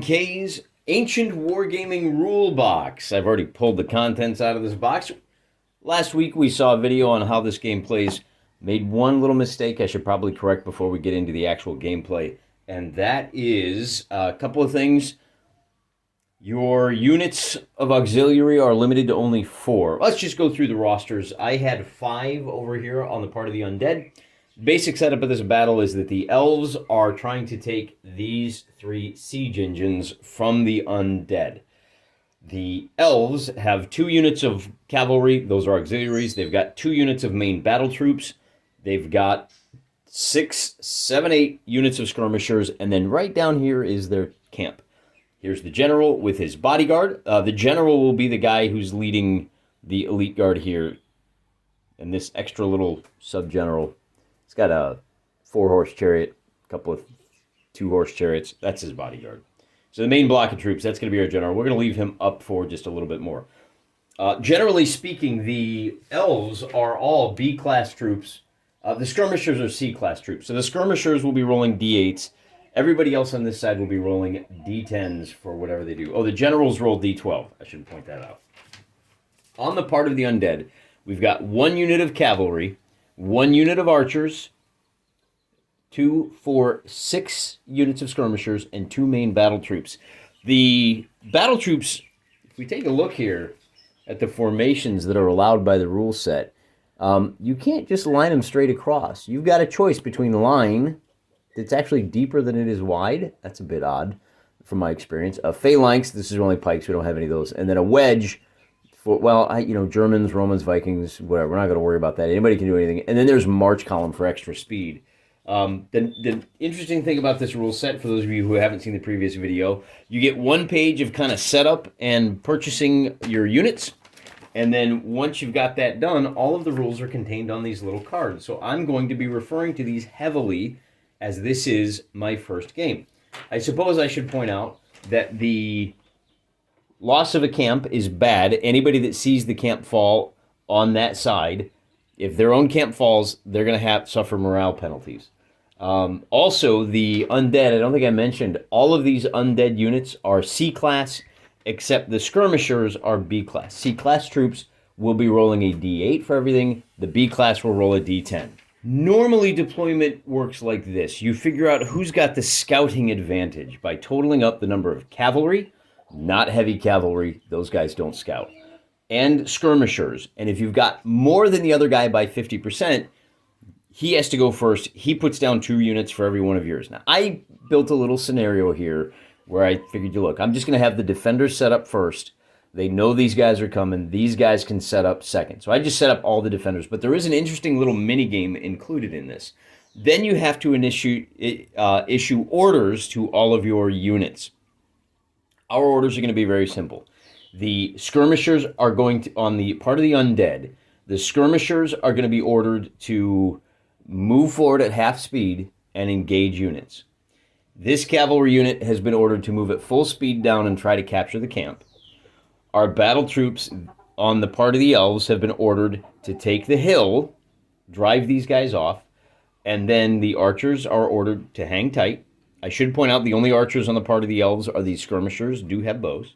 K's Ancient Wargaming Rule Box. I've already pulled the contents out of this box. Last week we saw a video on how this game plays. Made one little mistake I should probably correct before we get into the actual gameplay. And that is a couple of things. Your units of auxiliary are limited to only 4. Let's just go through the rosters. I had 5 over here on the part of the undead. Basic setup of this battle is that the elves are trying to take these 3 siege engines from the undead. The elves have 2 units of cavalry. Those are auxiliaries. They've got 2 units of main battle troops. They've got 6, 7, 8 units of skirmishers. And then right down here is their camp. Here's the general with his bodyguard. The general will be the guy who's leading the elite guard here. And this extra little sub-general, he's got a 4-horse chariot, a couple of 2-horse chariots. That's his bodyguard. So the main block of troops, that's going to be our general. We're going to leave him up for just a little bit more. Generally speaking, the elves are all B-class troops. The skirmishers are C-class troops. So the skirmishers will be rolling D8s. Everybody else on this side will be rolling D10s for whatever they do. Oh, the generals roll D12. I should point that out. On the part of the undead, we've got 1 unit of cavalry, 1 unit of archers, 2, 4, 6 units of skirmishers, and 2 main battle troops. The battle troops, if we take a look here at the formations that are allowed by the rule set, you can't just line them straight across. You've got a choice between a line that's actually deeper than it is wide. That's a bit odd from my experience. Phalanx, this is only pikes. We don't have any of those. And then a wedge for, well, Germans, Romans, Vikings, whatever. We're not going to worry about that. Anybody can do anything. And then there's march column for extra speed. The interesting thing about this rule set, for those of you who haven't seen the previous video, you get 1 page of kind of setup and purchasing your units. And then once you've got that done, all of the rules are contained on these little cards. So I'm going to be referring to these heavily as this is my first game. I suppose I should point out that the loss of a camp is bad. Anybody that sees the camp fall on that side, if their own camp falls, they're going to have to suffer morale penalties. Also, the undead, I don't think I mentioned, all of these undead units are C-class, except the skirmishers are B-class. C-class troops will be rolling a D8 for everything. The B-class will roll a D10. Normally, deployment works like this. You figure out who's got the scouting advantage by totaling up the number of cavalry, not heavy cavalry, those guys don't scout, and skirmishers. And if you've got more than the other guy by 50%, he has to go first. He puts down 2 units for every one of yours. Now, I built a little scenario here where I figured, look, I'm just going to have the defenders set up first. They know these guys are coming. These guys can set up second. So I just set up all the defenders. But there is an interesting little mini game included in this. Then you have to issue orders to all of your units. Our orders are going to be very simple. The skirmishers are going to, on the part of the undead, the skirmishers are going to be ordered to move forward at half speed and engage units. This cavalry unit has been ordered to move at full speed down and try to capture the camp. Our battle troops on the part of the elves have been ordered to take the hill, drive these guys off, and then the archers are ordered to hang tight. I should point out the only archers on the part of the elves are these skirmishers, do have bows.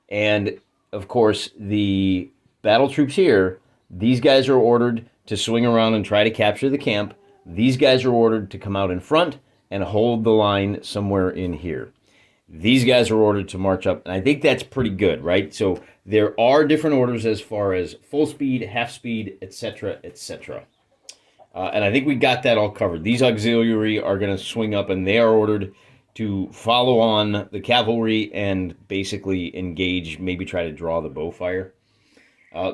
And, of course, the battle troops here, these guys are ordered to swing around and try to capture the camp. These guys are ordered to come out in front and hold the line somewhere in here. These guys are ordered to march up, and I think that's pretty good, right? So there are different orders as far as full speed, half speed, etc., etc. And I think we got that all covered. These auxiliary are going to swing up, and they are ordered to follow on the cavalry and basically engage, maybe try to draw the bow fire.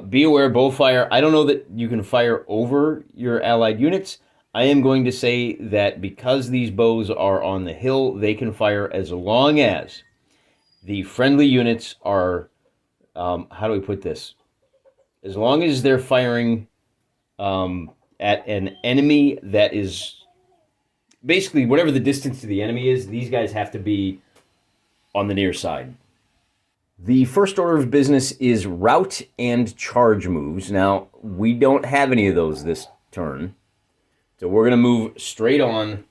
Be aware, bow fire, I don't know that you can fire over your allied units. I am going to say that because these bows are on the hill, they can fire as long as the friendly units are, how do we put this? As long as they're firing at an enemy that is, basically whatever the distance to the enemy is, these guys have to be on the near side. The first order of business is rout and charge moves. Now, we don't have any of those this turn. So we're going to move straight on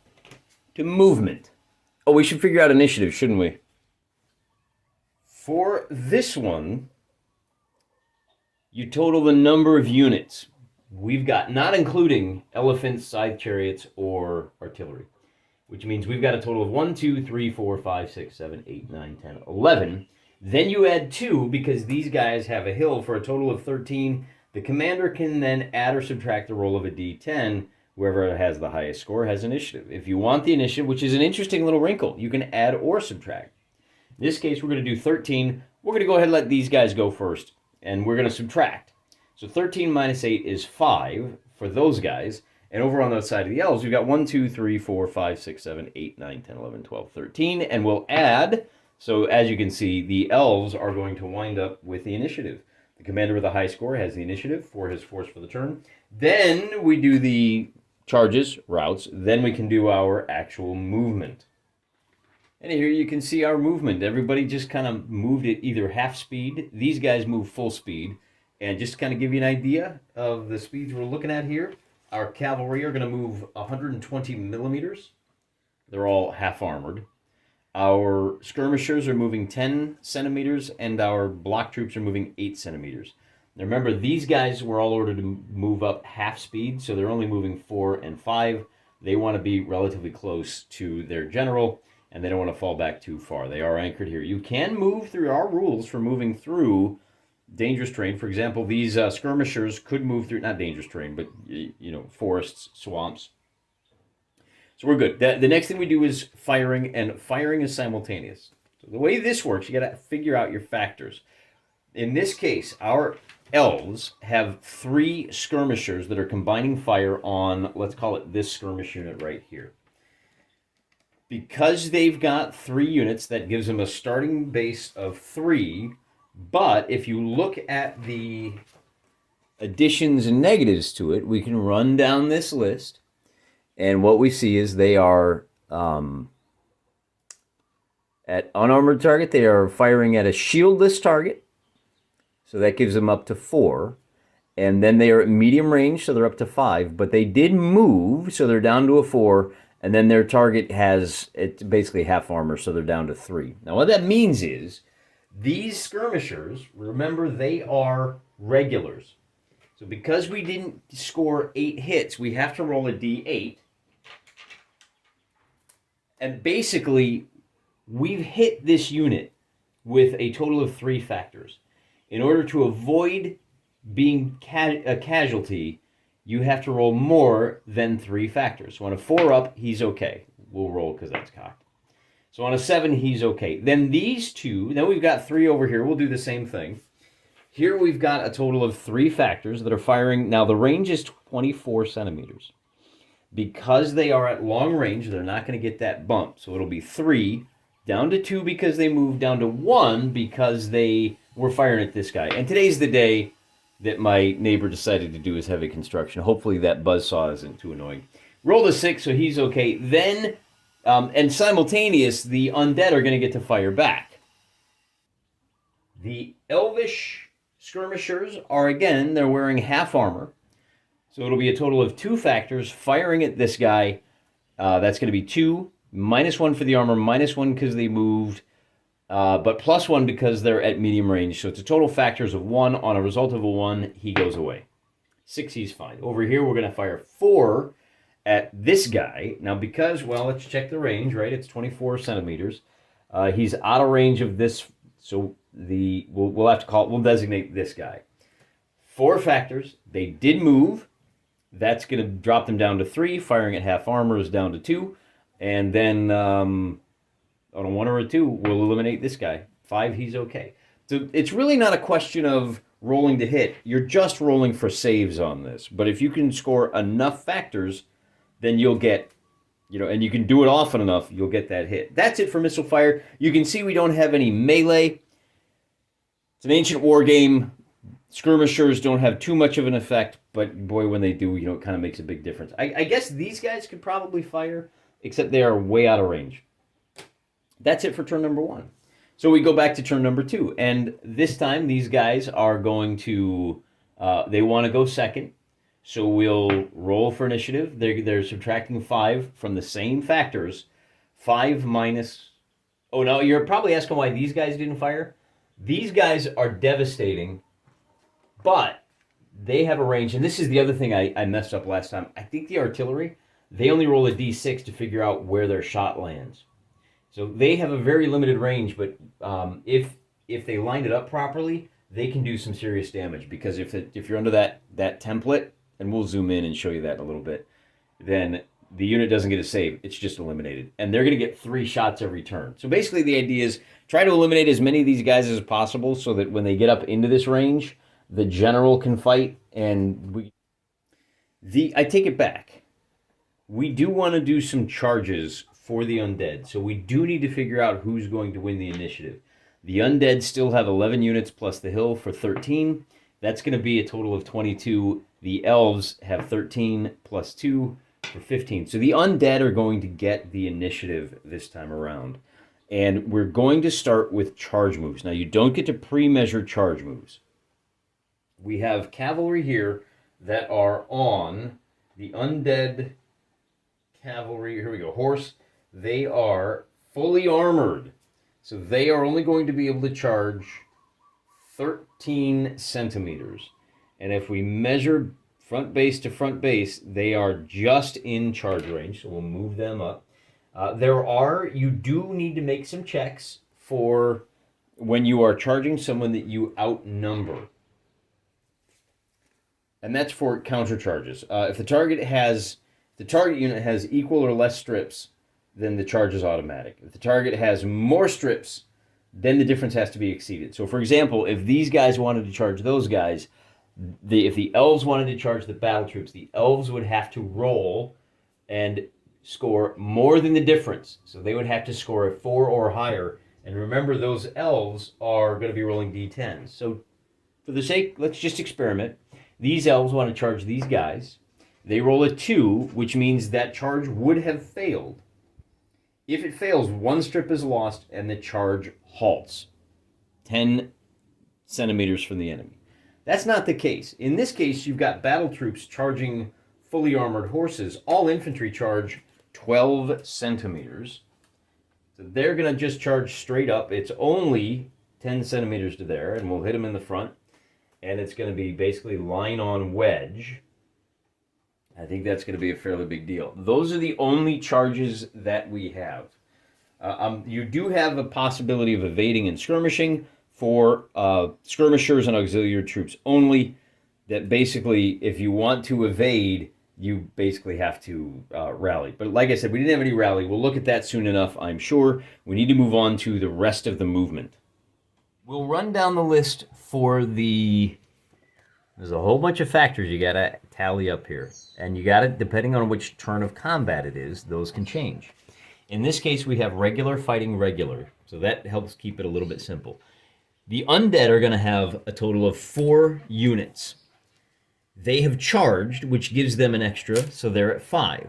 to movement. Oh, we should figure out initiative, shouldn't we? For this one, you total the number of units we've got, not including elephants, scythe chariots, or artillery, which means we've got a total of 1, 2, 3, 4, 5, 6, 7, 8, 9, 10, 11. Then you add 2 because these guys have a hill for a total of 13. The commander can then add or subtract the roll of a d10. Whoever has the highest score has initiative. If you want the initiative, which is an interesting little wrinkle, you can add or subtract. In this case, we're going to do 13. We're going to go ahead and let these guys go first, and we're going to subtract. So 13 minus 8 is 5 for those guys. And over on the side of the elves, we've got 1, 2, 3, 4, 5, 6, 7, 8, 9, 10, 11, 12, 13. And we'll add. So as you can see, the elves are going to wind up with the initiative. The commander with the high score has the initiative for his force for the turn. Then we do the charges, routes. Then we can do our actual movement. And here you can see our movement. Everybody just kind of moved at either half speed. These guys move full speed. And just to kind of give you an idea of the speeds we're looking at here, our cavalry are going to move 120 millimeters. They're all half armored. Our skirmishers are moving 10 centimeters, and our block troops are moving 8 centimeters. Now remember, these guys were all ordered to move up half speed, so they're only moving 4 and 5. They want to be relatively close to their general, and they don't want to fall back too far. They are anchored here. You can move through our rules for moving through dangerous terrain. For example, these skirmishers could move through, not dangerous terrain, but, forests, swamps. So we're good. The next thing we do is firing, and firing is simultaneous. So the way this works, you got to figure out your factors. In this case, our elves have 3 skirmishers that are combining fire on, let's call it this skirmish unit right here. Because they've got 3 units, that gives them a starting base of 3. But if you look at the additions and negatives to it, we can run down this list. And what we see is they are, at unarmored target, they are firing at a shieldless target. So that gives them up to 4. And then they are at medium range, so they're up to 5. But they did move, so they're down to a 4. And then their target has, it's basically half armor, so they're down to 3. Now what that means is, these skirmishers, remember, they are regulars. So because we didn't score 8 hits, we have to roll a d8. And basically, we've hit this unit with a total of 3 factors. In order to avoid being a casualty, you have to roll more than 3 factors. So on a 4 up, he's okay. We'll roll because that's cocked. So on a 7, he's okay. Then these 2, then we've got 3 over here. We'll do the same thing. Here we've got a total of 3 factors that are firing. Now the range is 24 centimeters. Because they are at long range, they're not going to get that bump. So it'll be 3, down to 2 because they moved, down to 1 because they were firing at this guy. And today's the day that my neighbor decided to do his heavy construction. Hopefully that buzzsaw isn't too annoying. Roll a 6, so he's okay. Then, and simultaneous, the undead are going to get to fire back. The elvish skirmishers are, again, they're wearing half armor. So it'll be a total of 2 factors firing at this guy. That's going to be 2, -1 for the armor, -1 because they moved, but +1 because they're at medium range. So it's a total factors of 1. On a result of a 1, he goes away. 6, he's fine. Over here, we're going to fire 4 at this guy. Now because, well, let's check the range, right? It's 24 centimeters. He's out of range of this, so we'll have to call it, we'll designate this guy. 4 factors. They did move. That's going to drop them down to 3. Firing at half armor is down to 2. And then on a 1 or a 2, we'll eliminate this guy. 5, he's okay. So it's really not a question of rolling to hit. You're just rolling for saves on this. But if you can score enough factors, then you'll get, and you can do it often enough, you'll get that hit. That's it for missile fire. You can see we don't have any melee. It's an ancient war game. Skirmishers don't have too much of an effect, but boy, when they do, it kind of makes a big difference. I guess these guys could probably fire, except they are way out of range. That's it for turn number 1. So we go back to turn number 2, and this time these guys are going to, they want to go second, so we'll roll for initiative. They're subtracting 5 from the same factors. 5 minus, oh no, you're probably asking why these guys didn't fire. These guys are devastating, but they have a range, and this is the other thing I messed up last time. I think the artillery, they only roll a d6 to figure out where their shot lands. So they have a very limited range, but if they line it up properly, they can do some serious damage. Because if you're under that template, and we'll zoom in and show you that in a little bit, then the unit doesn't get a save. It's just eliminated. And they're going to get 3 shots every turn. So basically the idea is try to eliminate as many of these guys as possible so that when they get up into this range, the general can fight. And I take it back. We do want to do some charges for the undead. So we do need to figure out who's going to win the initiative. The undead still have 11 units plus the hill for 13. That's going to be a total of 22. The elves have 13 plus 2 for 15. So the undead are going to get the initiative this time around. And we're going to start with charge moves. Now, you don't get to pre-measure charge moves. We have cavalry here that are on the undead cavalry. Here we go. Horse. They are fully armored. So they are only going to be able to charge 13 centimeters. And if we measure front base to front base, they are just in charge range. So we'll move them up. You do need to make some checks for when you are charging someone that you outnumber. And that's for counter charges. If the target unit has equal or less strips, then the charge is automatic. If the target has more strips, then the difference has to be exceeded. So, for example, if these guys wanted to charge those guys, if the elves wanted to charge the battle troops, the elves would have to roll and score more than the difference. So they would have to score a 4 or higher. And remember, those elves are going to be rolling d10s. So for the sake, let's just experiment. These elves want to charge these guys. They roll a 2, which means that charge would have failed. If it fails, 1 strip is lost and the charge halts 10 centimeters from the enemy. That's not the case. In this case, you've got battle troops charging fully armored horses. All infantry charge 12 centimeters. So they're going to just charge straight up. It's only 10 centimeters to there, and we'll hit them in the front. And it's going to be basically line on wedge. I think that's going to be a fairly big deal. Those are the only charges that we have. You do have a possibility of evading and skirmishing for skirmishers and auxiliary troops only. That basically, if you want to evade, you basically have to rally. But like I said, we didn't have any rally. We'll look at that soon enough, I'm sure. We need to move on to the rest of the movement. We'll run down the list for the... There's a whole bunch of factors you got to tally up here. And you got to, depending on which turn of combat it is, those can change. In this case, we have regular fighting regular. So that helps keep it a little bit simple. The undead are going to have a total of 4 units. They have charged, which gives them an extra, so they're at 5.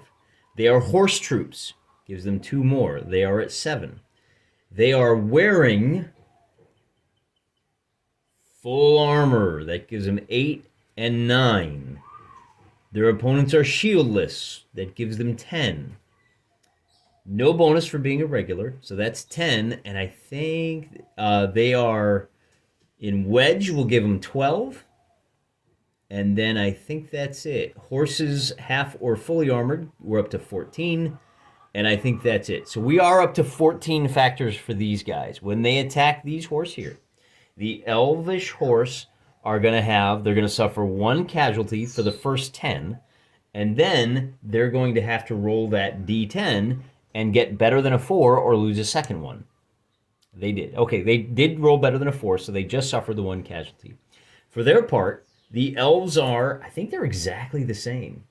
They are horse troops, gives them 2 more. They are at 7. They are wearing full armor. That gives them 8 and 9. Their opponents are shieldless. That gives them 10. No bonus for being a regular, so that's 10. And I think they are in wedge, will give them 12. And then I think that's it. Horses, half or fully armored, we're up to 14. And I think that's it. So we are up to 14 factors for these guys. When they attack these horse here, the elvish horse they're going to suffer 1 casualty for the first 10. And then they're going to have to roll that d10 and get better than a 4 or lose a second one. They did. Okay, they did roll better than a 4, so they just suffered the 1 casualty. For their part, the elves I think they're exactly the same,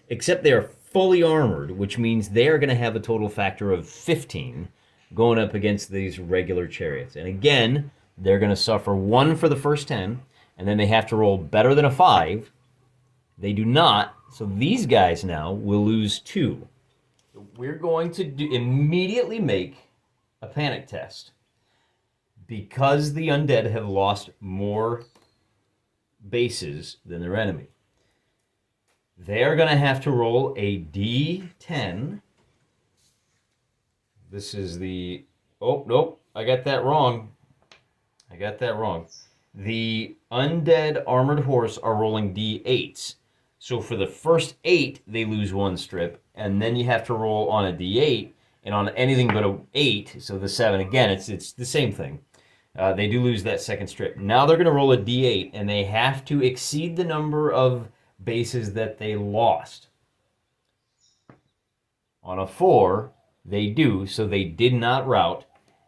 except they're fully armored, which means they are going to have a total factor of 15 going up against these regular chariots. And again, they're going to suffer 1 for the first 10, and then they have to roll better than a 5. They do not, so these guys now will lose 2. We're going to immediately make a panic test. Because the undead have lost more bases than their enemy, they are going to have to roll a d10. This is the... Oh, nope, I got that wrong. I got that wrong. The undead armored horse are rolling d8s. So for the first 8, they lose 1 strip, and then you have to roll on a d8, and on anything but a 8, so the 7, again, it's the same thing. They do lose that second strip. Now they're going to roll a d8, and they have to exceed the number of bases that they lost. On a 4, they do, so they did not rout.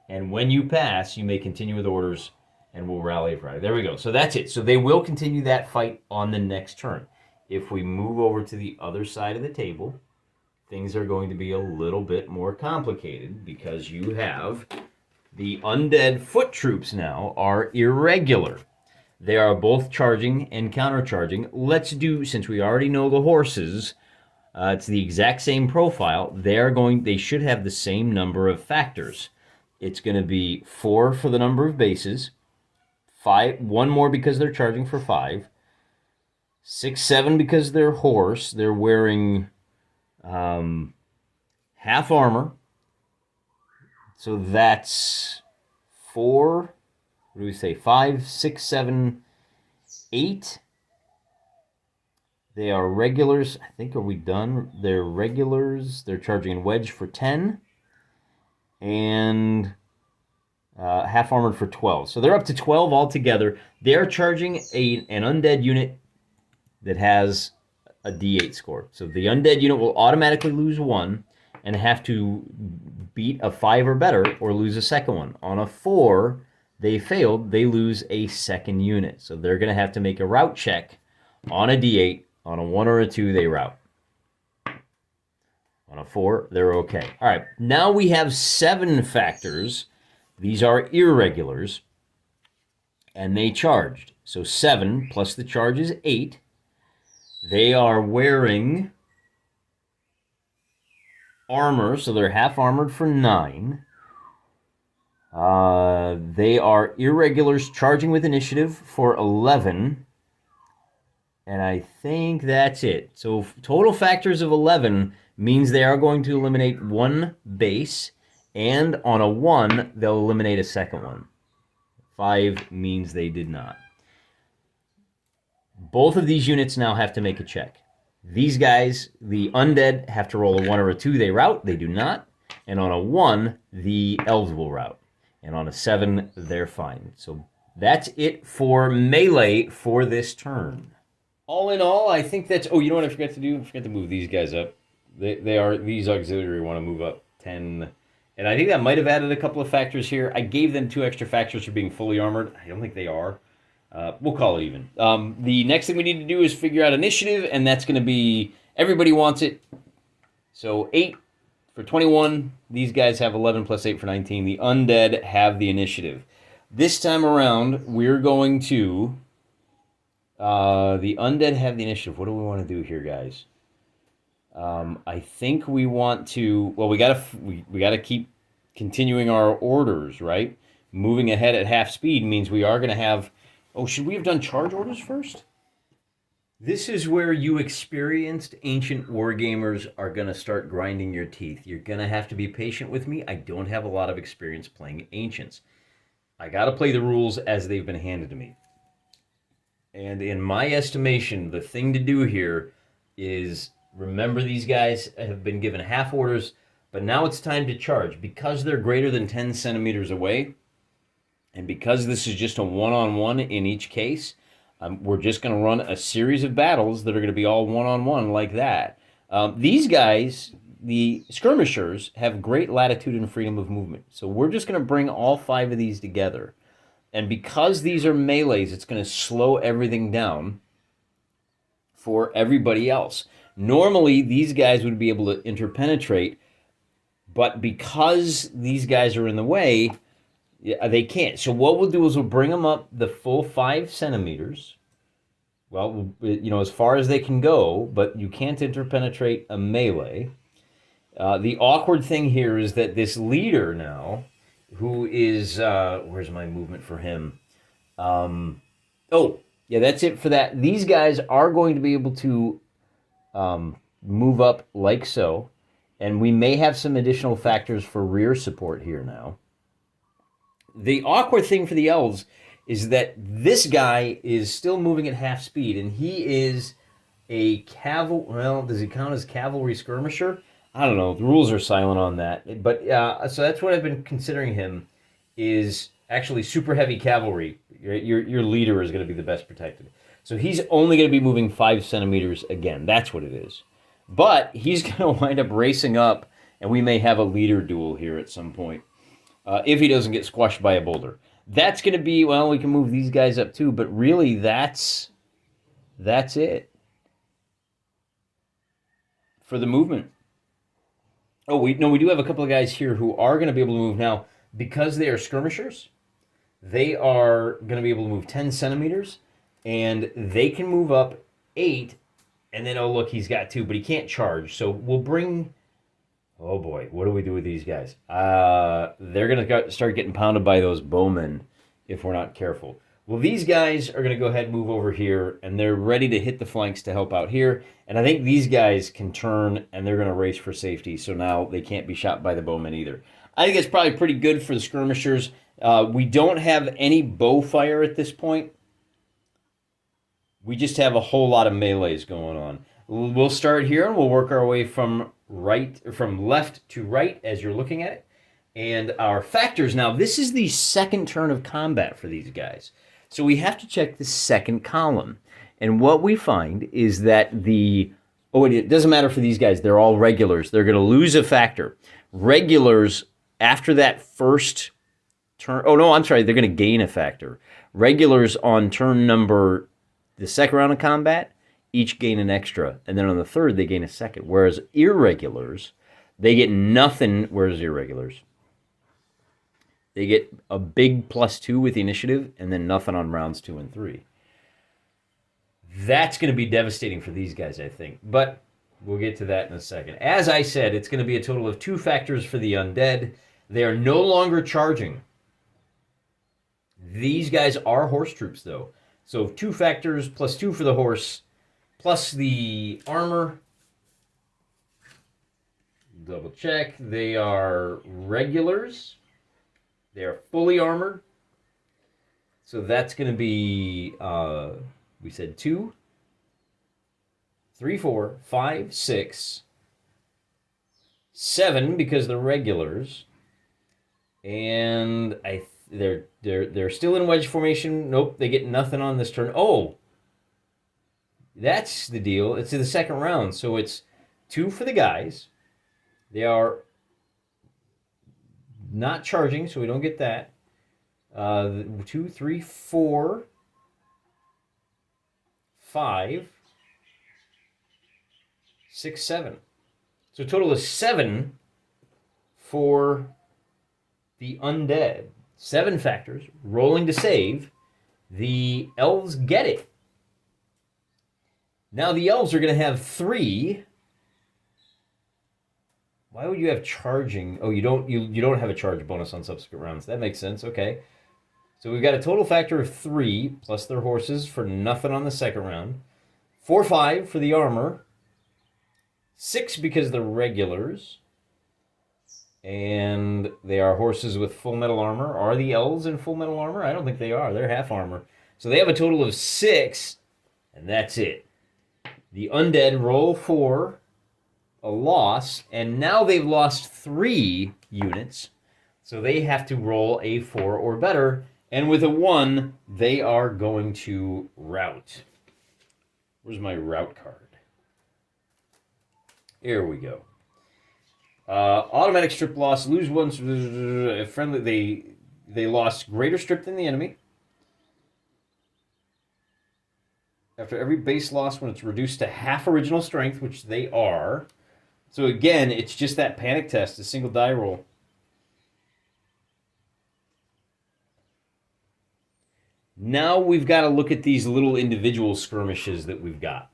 And when you pass, you may continue with orders, and we'll rally a Friday. There we go. So that's it. So they will continue that fight on the next turn. If we move over to the other side of the table, things are going to be a little bit more complicated because you have the undead foot troops now are irregular. They are both charging and countercharging. Let's do, since we already know the horses, it's the exact same profile. They should have the same number of factors. It's going to be 4 for the number of bases, 5, 1 more because they're charging for 5, 6, 7 because they're horse. They're wearing half armor. So that's 4, what do we say, 5, 6, 7, 8. They are regulars. I think, are we done? They're regulars. They're charging in wedge for 10. And half armored for 12. So they're up to 12 altogether. They're charging an undead unit that has a d8 score. So the undead unit will automatically lose 1 and have to beat a 5 or better or lose a second one. On a 4, they failed. They lose a second unit. So they're going to have to make a rout check on a d8. On a 1 or a 2, they rout. On a 4, they're okay. All right, now we have 7 factors. These are irregulars, and they charged. So 7 plus the charge is 8. They are wearing armor, so they're half armored for 9. They are irregulars charging with initiative for 11. And I think that's it. So total factors of 11 means they are going to eliminate 1 base, and on a 1, they'll eliminate a second one. 5 means they did not. Both of these units now have to make a check. These guys, the undead, have to roll a 1 or a 2. They rout. They do not. And on a 1, the elves will rout. And on a 7, they're fine. So that's it for melee for this turn. All in all, I think that's... Oh, you know what I forgot to do? I forgot to move these guys up. These auxiliary want to move up 10. And I think that might have added a couple of factors here. I gave them 2 extra factors for being fully armored. I don't think they are. We'll call it even. The next thing we need to do is figure out initiative, and that's going to be... Everybody wants it. So 8 for 21. These guys have 11 plus 8 for 19. The undead have the initiative. This time around, we're going to... the undead have the initiative. What do we want to do here, guys? I think we want to... Well, we gotta keep continuing our orders, right? Moving ahead at half speed means we are going to have... Oh, should we have done charge orders first? This is where you experienced ancient wargamers are going to start grinding your teeth. You're going to have to be patient with me. I don't have a lot of experience playing ancients. I got to play the rules as they've been handed to me. And in my estimation, the thing to do here is remember these guys have been given half orders, but now it's time to charge. Because they're greater than 10 centimeters away, and because this is just a one-on-one in each case, we're just going to run a series of battles that are going to be all one-on-one like that. These guys, the skirmishers, have great latitude and freedom of movement. So we're just going to bring all 5 of these together. And because these are melees, it's going to slow everything down for everybody else. Normally, these guys would be able to interpenetrate, but because these guys are in the way, they can't. So what we'll do is we'll bring them up the full 5 centimeters. Well, as far as they can go, but you can't interpenetrate a melee. The awkward thing here is that this leader now, who is, where's my movement for him? Oh, yeah, that's it for that. These guys are going to be able to move up like so, and we may have some additional factors for rear support here now. The awkward thing for the elves is that this guy is still moving at half speed, and he is a well, does he count as cavalry skirmisher? I don't know. The rules are silent on that. But so that's what I've been considering him, is actually super heavy cavalry. Your leader is going to be the best protected. So he's only going to be moving 5 centimeters again. That's what it is. But he's going to wind up racing up, and we may have a leader duel here at some point. If he doesn't get squashed by a boulder. That's going to be, well, we can move these guys up too, but really that's it for the movement. Oh, we do have a couple of guys here who are going to be able to move now. Because they are skirmishers, they are going to be able to move 10 centimeters, and they can move up 8, and then, oh, look, he's got 2, but he can't charge. So we'll bring... Oh boy, what do we do with these guys? They're going to start getting pounded by those bowmen if we're not careful. Well, these guys are going to go ahead and move over here, and they're ready to hit the flanks to help out here. And I think these guys can turn, and they're going to race for safety, so now they can't be shot by the bowmen either. I think it's probably pretty good for the skirmishers. We don't have any bow fire at this point. We just have a whole lot of melees going on. We'll start here, and we'll work our way from left to right as you're looking at it. And our factors now, this is the second turn of combat for these guys. So we have to check the second column. And what we find is that it doesn't matter for these guys. They're all regulars. They're going to lose a factor. Regulars, after that first turn, they're going to gain a factor. Regulars on turn number, the second round of combat, each gain an extra, and then on the third, they gain a second. Whereas irregulars, they get nothing. Whereas irregulars, they get a big +2 with the initiative, and then nothing on rounds 2 and 3. That's going to be devastating for these guys, I think. But we'll get to that in a second. As I said, it's going to be a total of 2 factors for the undead. They are no longer charging. These guys are horse troops, though. So 2 factors +2 for the horse, plus the armor. Double check. They are regulars. They are fully armored. So that's going to be, we said 2, 3, 4, 5, 6, 7 because they're regulars. And they're still in wedge formation. Nope, they get nothing on this turn. Oh, that's the deal. It's in the second round, so it's 2 for the guys. They are not charging, so we don't get that. 2, 3, 4, 5, 6, 7. So a total of 7 for the undead. 7 factors, rolling to save. The elves get it. Now the elves are going to have 3. Why would you have charging? Oh, you don't have a charge bonus on subsequent rounds. That makes sense. Okay. So we've got a total factor of 3 plus their horses for nothing on the second round. 4, 5 for the armor. 6 because they're regulars. And they are horses with full metal armor. Are the elves in full metal armor? I don't think they are. They're half armor. So they have a total of 6, and that's it. The undead roll for a loss, and now they've lost 3 units, so they have to roll a 4 or better, and with a 1, they are going to rout. Where's my rout card? Here we go. Automatic strip loss, lose 1 friendly. They lost greater strip than the enemy. After every base loss, when it's reduced to half original strength, which they are. So again, it's just that panic test, a single die roll. Now we've got to look at these little individual skirmishes that we've got.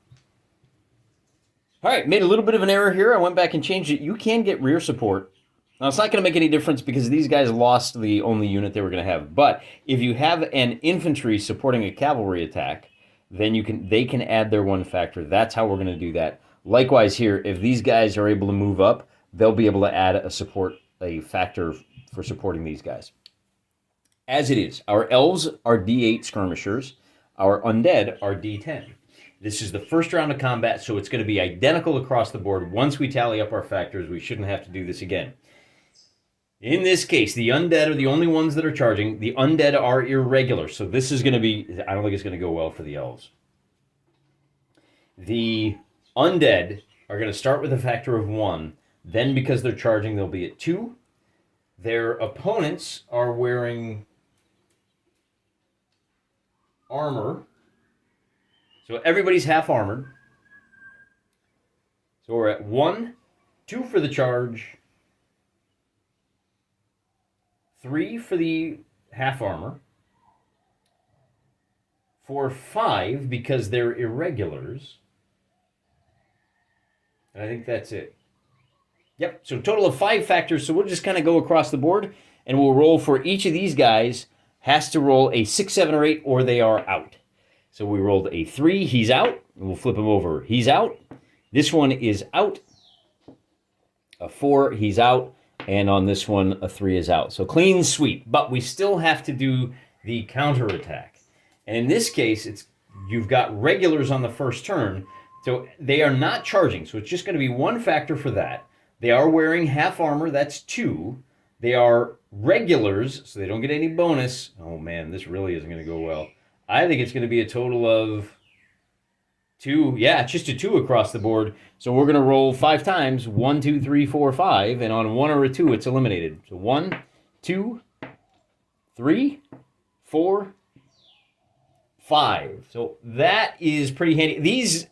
All right, made a little bit of an error here. I went back and changed it. You can get rear support. Now, it's not going to make any difference because these guys lost the only unit they were going to have. But if you have an infantry supporting a cavalry attack, then they can add their 1 factor. That's how we're going to do that. Likewise here, if these guys are able to move up, they'll be able to add a factor for supporting these guys. as it is. Our elves are D8 skirmishers. Our undead are D10. This is the first round of combat, so it's going to be identical across the board. Once we tally up our factors, we shouldn't have to do this again. In this case, the undead are the only ones that are charging. The undead are irregular, so this is going to be... I don't think it's going to go well for the elves. The undead are going to start with a factor of 1. Then, because they're charging, they'll be at 2. Their opponents are wearing armor. So everybody's half armored. So we're at 1, 2 for the charge, 3 for the half armor, for 5 because they're irregulars. And I think that's it. Yep, so total of 5 factors. So we'll just kind of go across the board, and we'll roll for each of these guys. Has to roll a 6, 7, or 8, or they are out. So we rolled a 3, he's out. We'll flip him over, he's out. This one is out. A 4, he's out. And on this one, a 3 is out. So clean sweep, but we still have to do the counterattack. And in this case, you've got regulars on the first turn, so they are not charging. So it's just going to be 1 factor for that. They are wearing half armor, that's 2. They are regulars, so they don't get any bonus. Oh man, this really isn't going to go well. I think it's going to be a total of 2. Yeah, it's just a 2 across the board. So we're going to roll 5 times. 1, 2, 3, 4, 5. And on 1 or a 2, it's eliminated. So 1, 2, 3, 4, 5. So that is pretty handy. These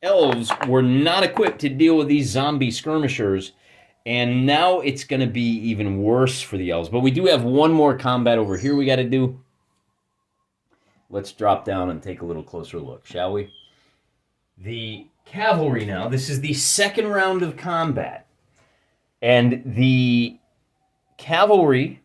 elves were not equipped to deal with these zombie skirmishers, and now it's going to be even worse for the elves. But we do have one more combat over here we got to do. Let's drop down and take a little closer look, shall we? The cavalry now. This is the second round of combat. And the cavalry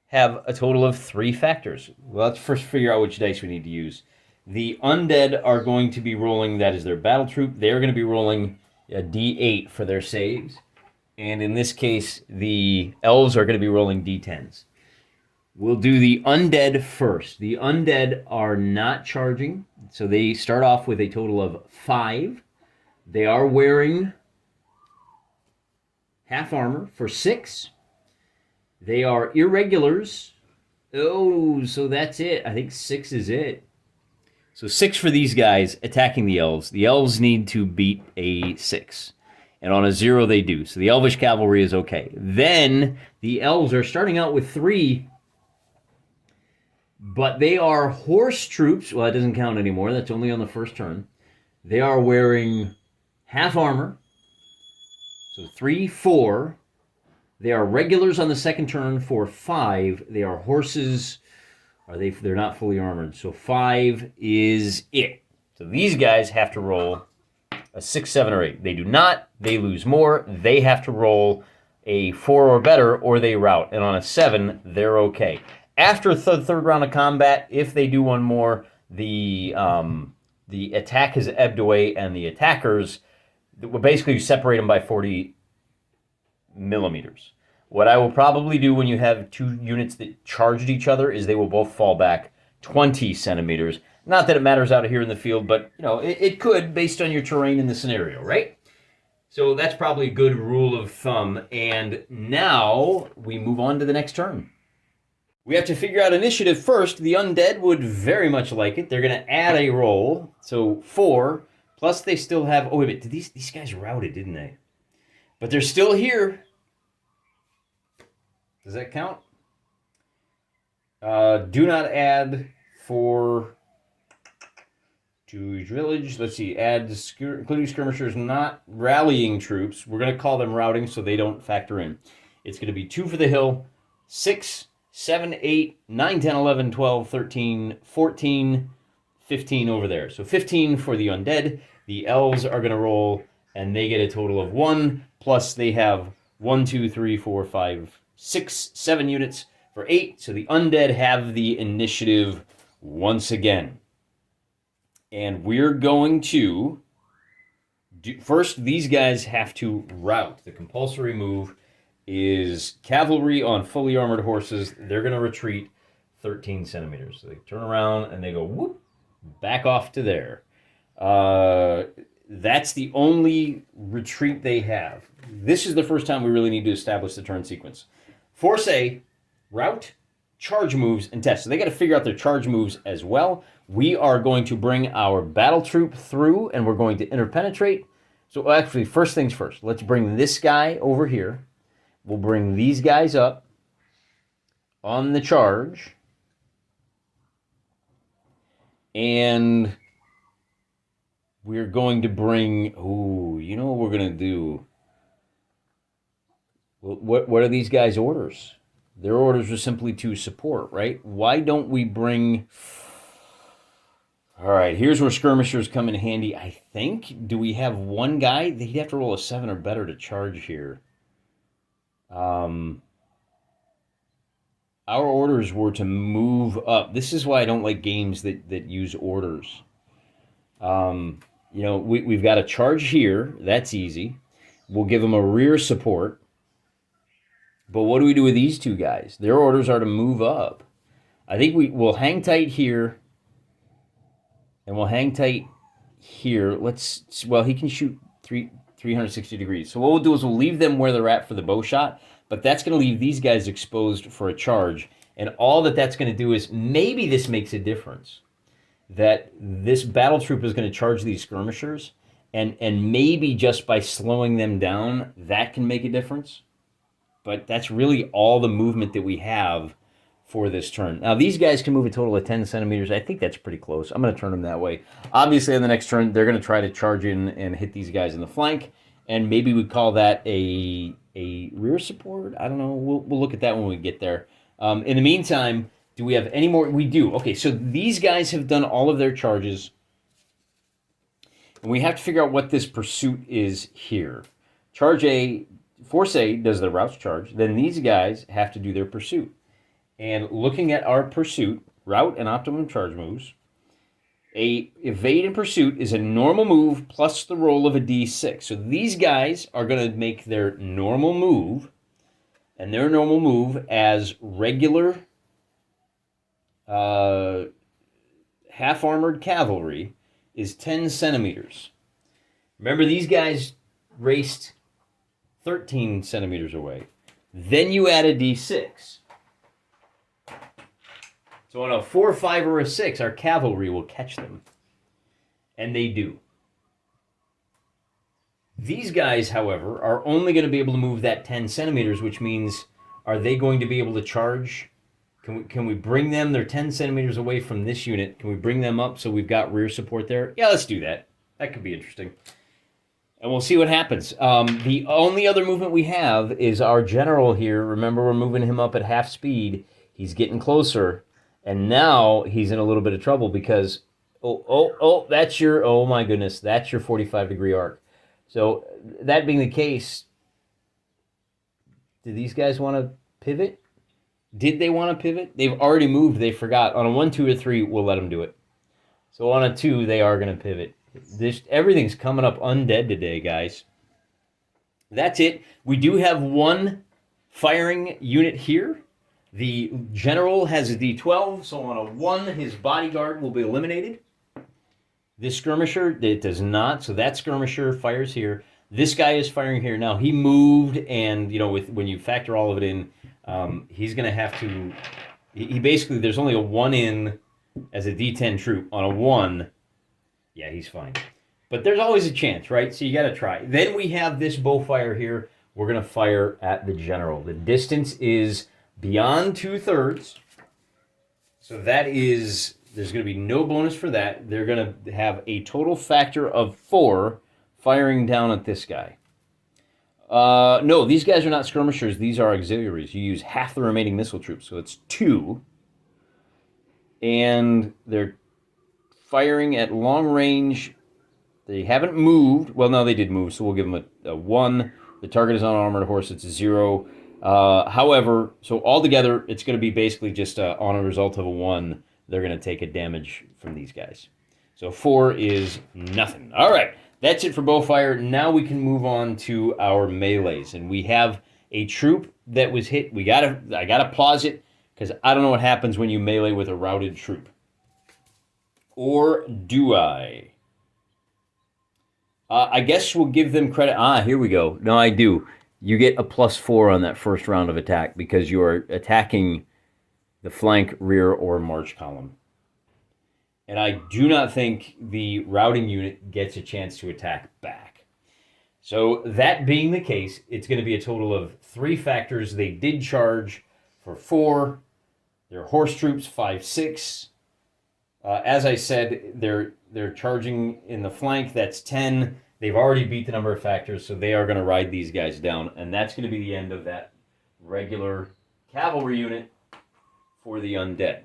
have a total of 3 factors. Well, let's first figure out which dice we need to use. The undead are going to be rolling, that is their battle troop. They're going to be rolling a D8 for their saves. And in this case, the elves are going to be rolling D10s. We'll do the undead first. The undead are not charging, so they start off with a total of 5. They are wearing half armor for 6. They are irregulars. Oh, so that's it. I think 6 is it. So 6 for these guys attacking the elves. The elves need to beat a 6. And on a 0, they do. So the elvish cavalry is okay. Then the elves are starting out with 3, but they are horse troops. Well, that doesn't count anymore. That's only on the first turn. They are wearing half armor. So 3, 4. They are regulars on the second turn for 5. They are horses. They're not fully armored. So 5 is it. So these guys have to roll a 6, 7, or 8. They do not. They lose more. They have to roll a 4 or better, or they rout. And on a 7, they're okay. After the third round of combat, if they do one more, the attack has ebbed away, and the attackers will basically separate them by 40 millimeters. What I will probably do when you have 2 units that charged each other is they will both fall back 20 centimeters. Not that it matters out here in the field, but it could based on your terrain in the scenario, right? So that's probably a good rule of thumb. And now we move on to the next turn. We have to figure out initiative first. The undead would very much like it. They're going to add a roll. So 4, plus they still have... Oh, wait a minute. These guys routed, didn't they? But they're still here. Does that count? Do not add for to each village. Let's see. Add including skirmishers not rallying troops. We're going to call them routing so they don't factor in. It's going to be 2 for the hill, 6, 7, 8, 9, 10, 11, 12, 13, 14, 15 over there. So 15 for the undead. The elves are going to roll, and they get a total of 1, plus they have 1, 2, 3, 4, 5, 6, 7 units for 8. So the undead have the initiative once again. And we're going to... First, these guys have to rout, the compulsory move. is cavalry on fully armored horses. They're going to retreat 13 centimeters. So they turn around and they go whoop, back off to there. That's the only retreat they have. This is the first time we really need to establish the turn sequence. Force A, route, charge moves, and test. So they got to figure out their charge moves as well. We are going to bring our battle troop through, and we're going to interpenetrate. So actually, first things first. Let's bring this guy over here. We'll bring these guys up on the charge. And we're going to bring... Ooh, you know what we're going to do? What are these guys' orders? Their orders are simply to support, right? Why don't we bring... All right, here's where skirmishers come in handy, I think. Do we have one guy? He'd have to roll a 7 or better to charge here. Our orders were to move up. This is why I don't like games that use orders. You know, we've got a charge here. That's easy. We'll give them a rear support. But what do we do with these two guys? Their orders are to move up. I think we'll hang tight here. And we'll hang tight here. Well, he can shoot 360 degrees. So what we'll do is we'll leave them where they're at for the bow shot. But that's going to leave these guys exposed for a charge. And all that's going to do is maybe this makes a difference. That this battle troop is going to charge these skirmishers. And maybe just by slowing them down, that can make a difference. But that's really all the movement that we have for this turn. Now, these guys can move a total of 10 centimeters. I think that's pretty close. I'm going to turn them that way. Obviously, on the next turn, they're going to try to charge in and hit these guys in the flank. And maybe we call that a rear support. I don't know. We'll look at that when we get there. In the meantime, do we have any more? We do. Okay, so these guys have done all of their charges. And we have to figure out what this pursuit is here. Force A does the route's charge. Then these guys have to do their pursuit. And looking at our pursuit, route and optimum charge moves, a evade and pursuit is a normal move plus the roll of a d6. So these guys are going to make their normal move, and their normal move as regular half-armored cavalry is 10 centimeters. Remember, these guys raced 13 centimeters away. Then you add a d6. So on a 4, 5, or a 6, our cavalry will catch them. And they do. These guys, however, are only going to be able to move that 10 centimeters, which means, are they going to be able to charge? Can we bring them? They're 10 centimeters away from this unit. Can we bring them up so we've got rear support there? Yeah, let's do that. That could be interesting. And we'll see what happens. The only other movement we have is our general here. Remember, we're moving him up at half speed. He's getting closer. And now he's in a little bit of trouble because, that's your, oh my goodness, that's your 45-degree arc. So that being the case, do these guys want to pivot? Did they want to pivot? They've already moved. They forgot. On a 1, 2, or 3, we'll let them do it. So on a 2, they are going to pivot. Everything's coming up undead today, guys. That's it. We do have one firing unit here. The general has a D12, so on a 1, his bodyguard will be eliminated. This skirmisher, it does not, so that skirmisher fires here. This guy is firing here. Now, he moved, and, you know, when you factor all of it in, he's going to have to... He basically, there's only a 1 in as a D10 troop. On a 1, yeah, he's fine. But there's always a chance, right? So you got to try. Then we have this bowfire here. We're going to fire at the general. The distance is beyond 2/3. So that is, there's going to be no bonus for that. They're going to have a total factor of 4 firing down at this guy. No, these guys are not skirmishers. These are auxiliaries. You use half the remaining missile troops, so it's 2. And they're firing at long range. They haven't moved. Well, no, they did move, so we'll give them a 1. The target is on an armored horse. It's a 0. However, so altogether, it's going to be basically just on a result of a 1, they're going to take a damage from these guys. So 4 is nothing. All right, that's it for bowfire. Now we can move on to our melees, and we have a troop that was hit. I gotta pause it because I don't know what happens when you melee with a routed troop. Or do I? I guess we'll give them credit. Here we go. No, I do. You get a +4 on that first round of attack because you are attacking the flank, rear, or march column. And I do not think the routing unit gets a chance to attack back. So that being the case, it's going to be a total of 3 factors. They did charge for 4. They're horse troops, 5, 6. As I said, they're charging in the flank. That's 10. They've already beat the number of factors, so they are going to ride these guys down. And that's going to be the end of that regular cavalry unit for the undead.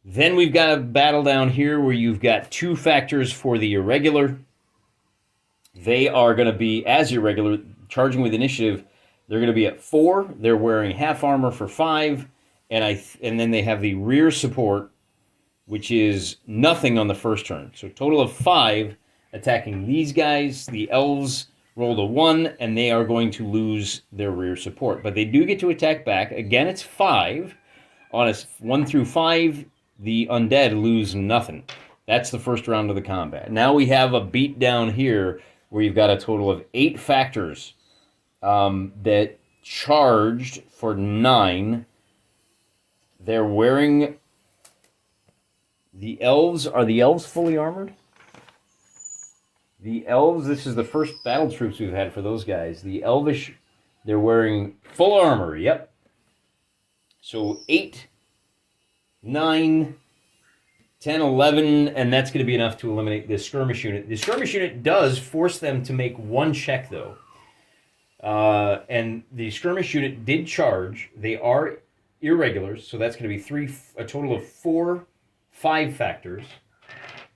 Then we've got a battle down here where you've got 2 factors for the irregular. They are going to be, as irregular, charging with initiative. They're going to be at 4. They're wearing half armor for 5. And then they have the rear support, which is nothing on the first turn. So total of 5 attacking these guys. The elves rolled a 1, and they are going to lose their rear support. But they do get to attack back. Again, it's 5. On a 1 through 5, the undead lose nothing. That's the first round of the combat. Now we have a beat down here where you've got a total of 8 factors that charged for 9. They're wearing the elves. Are the elves fully armored? The elves, this is the first battle troops we've had for those guys. The elvish, they're wearing full armor. Yep. So 8, 9, 10, 11, and that's going to be enough to eliminate this skirmish unit. The skirmish unit does force them to make 1 check, though. And the skirmish unit did charge. They are irregulars, so that's going to be a total of 4, 5 factors.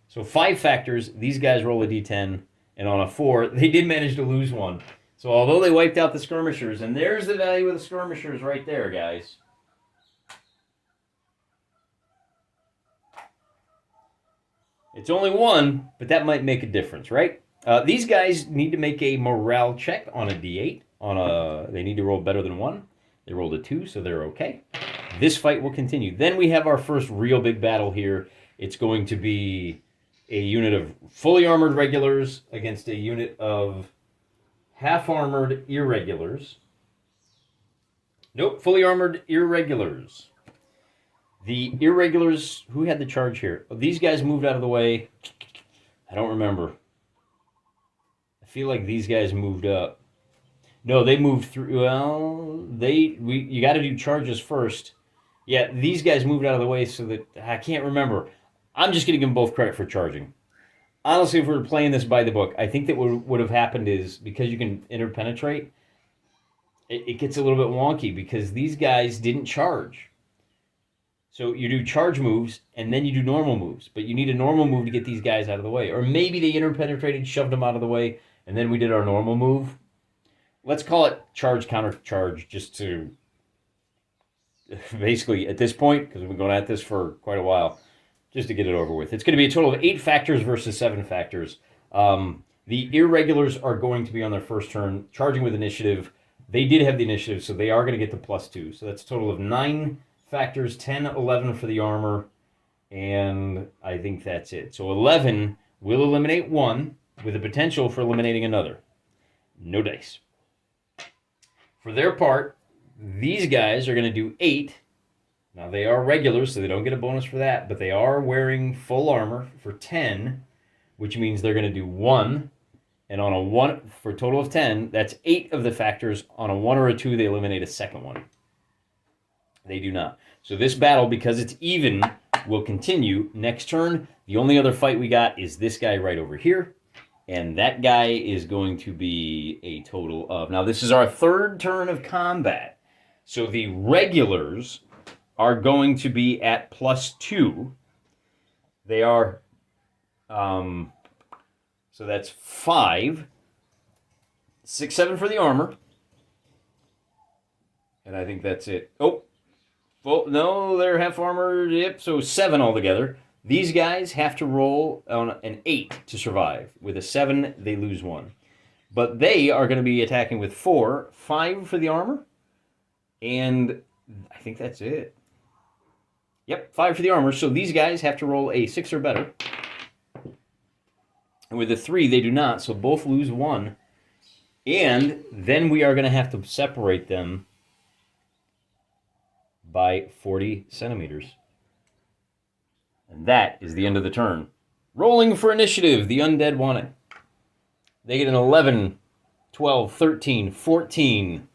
So 5 factors, these guys roll a d10, and on a 4, they did manage to lose 1. So although they wiped out the skirmishers, and there's the value of the skirmishers right there, guys. It's only 1, but that might make a difference, right? These guys need to make a morale check on a d8. They need to roll better than 1. They rolled a 2, so they're okay. This fight will continue. Then we have our first real big battle here. It's going to be a unit of fully armored regulars against a unit of half-armored irregulars. Nope, fully armored irregulars. The irregulars, who had the charge here? Oh, these guys moved out of the way. I don't remember. I feel like these guys moved up. No, they moved through. Well, you got to do charges first. Yeah, these guys moved out of the way so that I can't remember. I'm just going to give them both credit for charging. Honestly, if we were playing this by the book, I think that what would have happened is because you can interpenetrate, it gets a little bit wonky because these guys didn't charge. So you do charge moves and then you do normal moves, but you need a normal move to get these guys out of the way. Or maybe they interpenetrated, shoved them out of the way, and then we did our normal move. Let's call it charge, counter, charge, just to basically at this point, because we've been going at this for quite a while, just to get it over with. It's going to be a total of 8 factors versus 7 factors. The irregulars are going to be on their first turn, charging with initiative. They did have the initiative, so they are going to get the +2. So that's a total of 9 factors, 10, 11 for the armor, and I think that's it. So 11 will eliminate 1 with the potential for eliminating another. No dice. For their part, these guys are going to do 8. Now, they are regulars, so they don't get a bonus for that, but they are wearing full armor for 10, which means they're going to do 1. And on a 1, for a total of 10, that's 8 of the factors. On a 1 or a 2, they eliminate a second one. They do not. So this battle, because it's even, will continue. Next turn, the only other fight we got is this guy right over here. And that guy is going to be a total of... Now, this is our 3rd turn of combat. So the regulars are going to be at +2. They are... so that's 5. 6, 7 for the armor. And I think that's it. Oh, well, no, they're half armored. Yep, so 7 altogether. These guys have to roll on an 8 to survive. With a 7, they lose 1. But they are going to be attacking with 4, 5 for the armor, and I think that's it. Yep, 5 for the armor. So these guys have to roll a 6 or better. And with a 3, they do not, so both lose 1. And then we are going to have to separate them by 40 centimeters. And that is the end of the turn. Rolling for initiative. The undead want it. They get an 11, 12, 13, 14,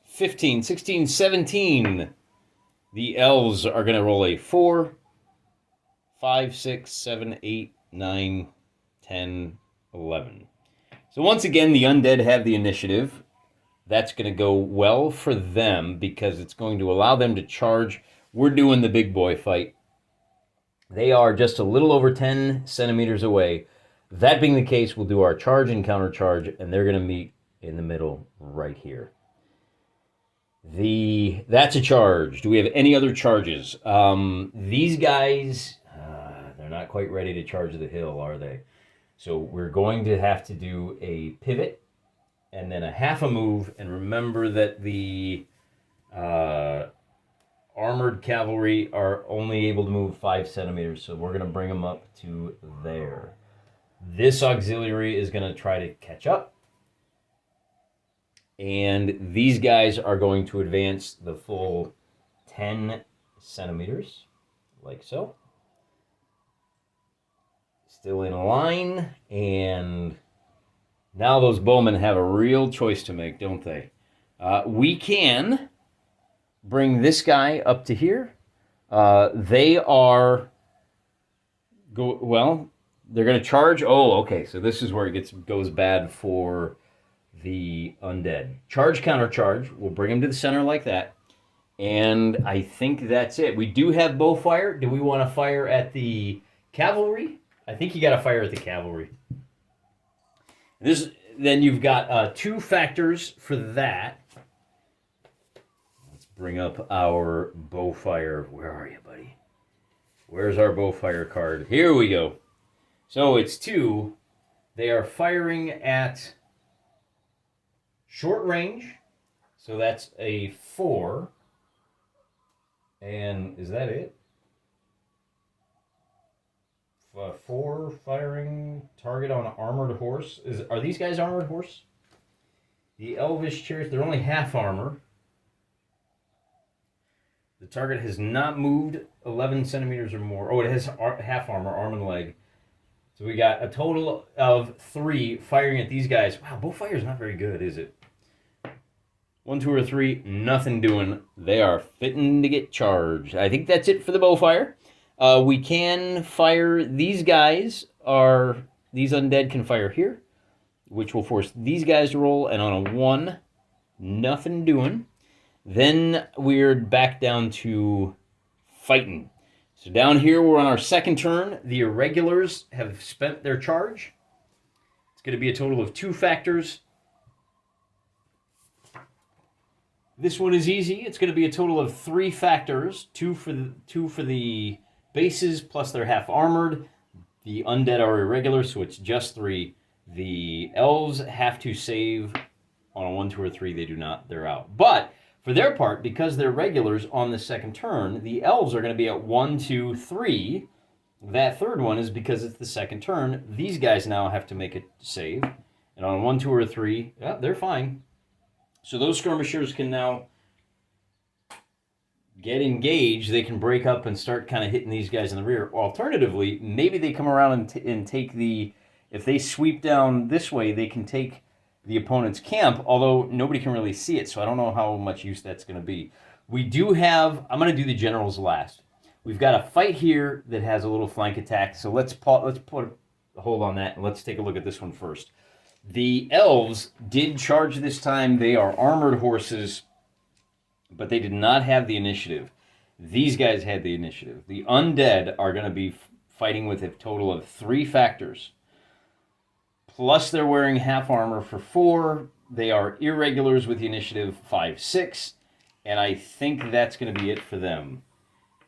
15, 16, 17. The elves are going to roll a 4, 5, 6, 7, 8, 9, 10, 11. So once again, the undead have the initiative. That's going to go well for them because it's going to allow them to charge. We're doing the big boy fight. They are just a little over 10 centimeters away. That being the case, we'll do our charge and counter charge, and they're going to meet in the middle right here. That's a charge. Do we have any other charges? These guys, they're not quite ready to charge the hill, are they? So we're going to have to do a pivot and then a half a move. And remember that the armored cavalry are only able to move 5 centimeters. So we're going to bring them up to there. This auxiliary is going to try to catch up. And these guys are going to advance the full 10 centimeters, like so. Still in line, and now those bowmen have a real choice to make, don't they? We can bring this guy up to here. They're going to charge. Oh, okay, so this is where it goes bad for the undead. Charge, counter charge. We'll bring him to the center like that. And I think that's it. We do have bow fire. Do we want to fire at the cavalry? I think you got to fire at the cavalry. Then you've got 2 factors for that. Let's bring up our bow fire. Where are you, buddy? Where's our bow fire card? Here we go. So it's 2. They are firing at short range, so that's a 4. And is that it? 4 firing target on armored horse. Are these guys armored horse? The elvish chariots, they're only half armor. The target has not moved 11 centimeters or more. Oh, it has half armor, arm and leg. So we got a total of 3 firing at these guys. Wow, bow fire is not very good, is it? 1, 2, or 3, nothing doing. They are fitting to get charged. I think that's it for the bow fire. We can fire these guys. These undead can fire here, which will force these guys to roll. And on a 1, nothing doing. Then we're back down to fighting. So down here, we're on our second turn. The irregulars have spent their charge. It's going to be a total of 2 factors. This one is easy. It's going to be a total of 3 factors. 2 for the bases, plus they're half armored. The undead are irregular, so it's just 3. The elves have to save on a 1, 2, or 3. They do not. They're out. But for their part, because they're regulars on the second turn, the elves are going to be at 1, 2, 3. That third one is because it's the second turn. These guys now have to make a save. And on a 1, 2, or 3, yeah, they're fine. So those skirmishers can now get engaged. They can break up and start kind of hitting these guys in the rear. Alternatively, maybe they come around and take if they sweep down this way, they can take the opponent's camp, although nobody can really see it, so I don't know how much use that's going to be. We do have, I'm going to do the generals last. We've got a fight here that has a little flank attack, so let's put a hold on that, and let's take a look at this one first. The elves did charge this time. They are armored horses, but they did not have the initiative. These guys had the initiative. The undead are going to be fighting with a total of 3 factors. Plus they're wearing half armor for 4. They are irregulars with the initiative 5, 6. And I think that's going to be it for them.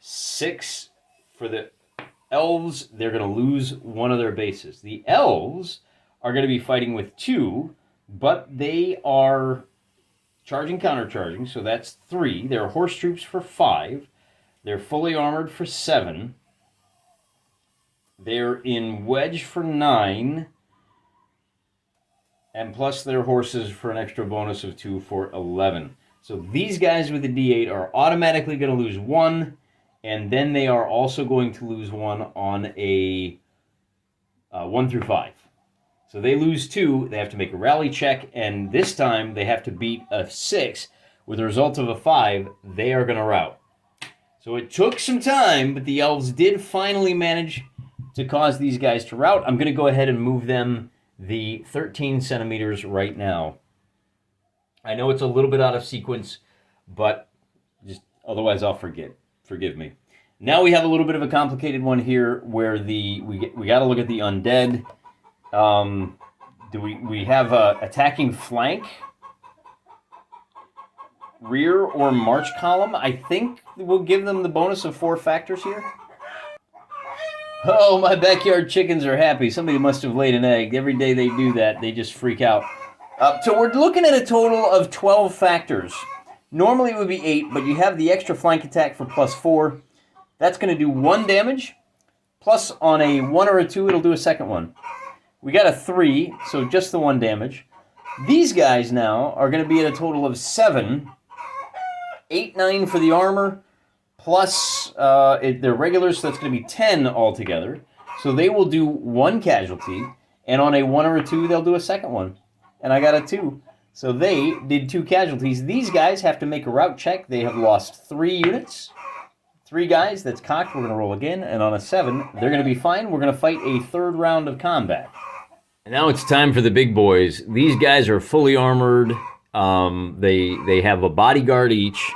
6 for the elves. They're going to lose one of their bases. The elves are going to be fighting with 2, but they are charging, countercharging, so that's 3. They're horse troops for 5. They're fully armored for 7. They're in wedge for 9. And plus their horses for an extra bonus of 2 for 11. So these guys with the D8 are automatically going to lose 1, and then they are also going to lose 1 on a 1 through 5. So they lose 2, they have to make a rally check, and this time they have to beat a 6. With a result of a 5, they are going to rout. So it took some time, but the elves did finally manage to cause these guys to rout. I'm going to go ahead and move them the 13 centimeters right now. I know it's a little bit out of sequence, but just otherwise I'll forget. Forgive me. Now we have a little bit of a complicated one here where we got to look at the undead. We have a attacking flank, rear, or march column? I think we'll give them the bonus of 4 factors here. Oh, my backyard chickens are happy. Somebody must have laid an egg. Every day they do that, they just freak out. So we're looking at a total of 12 factors. Normally it would be 8, but you have the extra flank attack for +4. That's going to do 1 damage. Plus on a 1 or a 2, it'll do a second one. We got a 3, so just the 1 damage. These guys now are going to be at a total of 7. 8, 9 for the armor. Plus, they're regulars, so that's going to be 10 altogether. So they will do 1 casualty, and on a 1 or a 2, they'll do a second one. And I got a 2. So they did 2 casualties. These guys have to make a rout check. They have lost 3 units. 3 guys, that's cocked. We're going to roll again. And on a 7, they're going to be fine. We're going to fight a 3rd round of combat. And now it's time for the big boys. These guys are fully armored. They have a bodyguard each.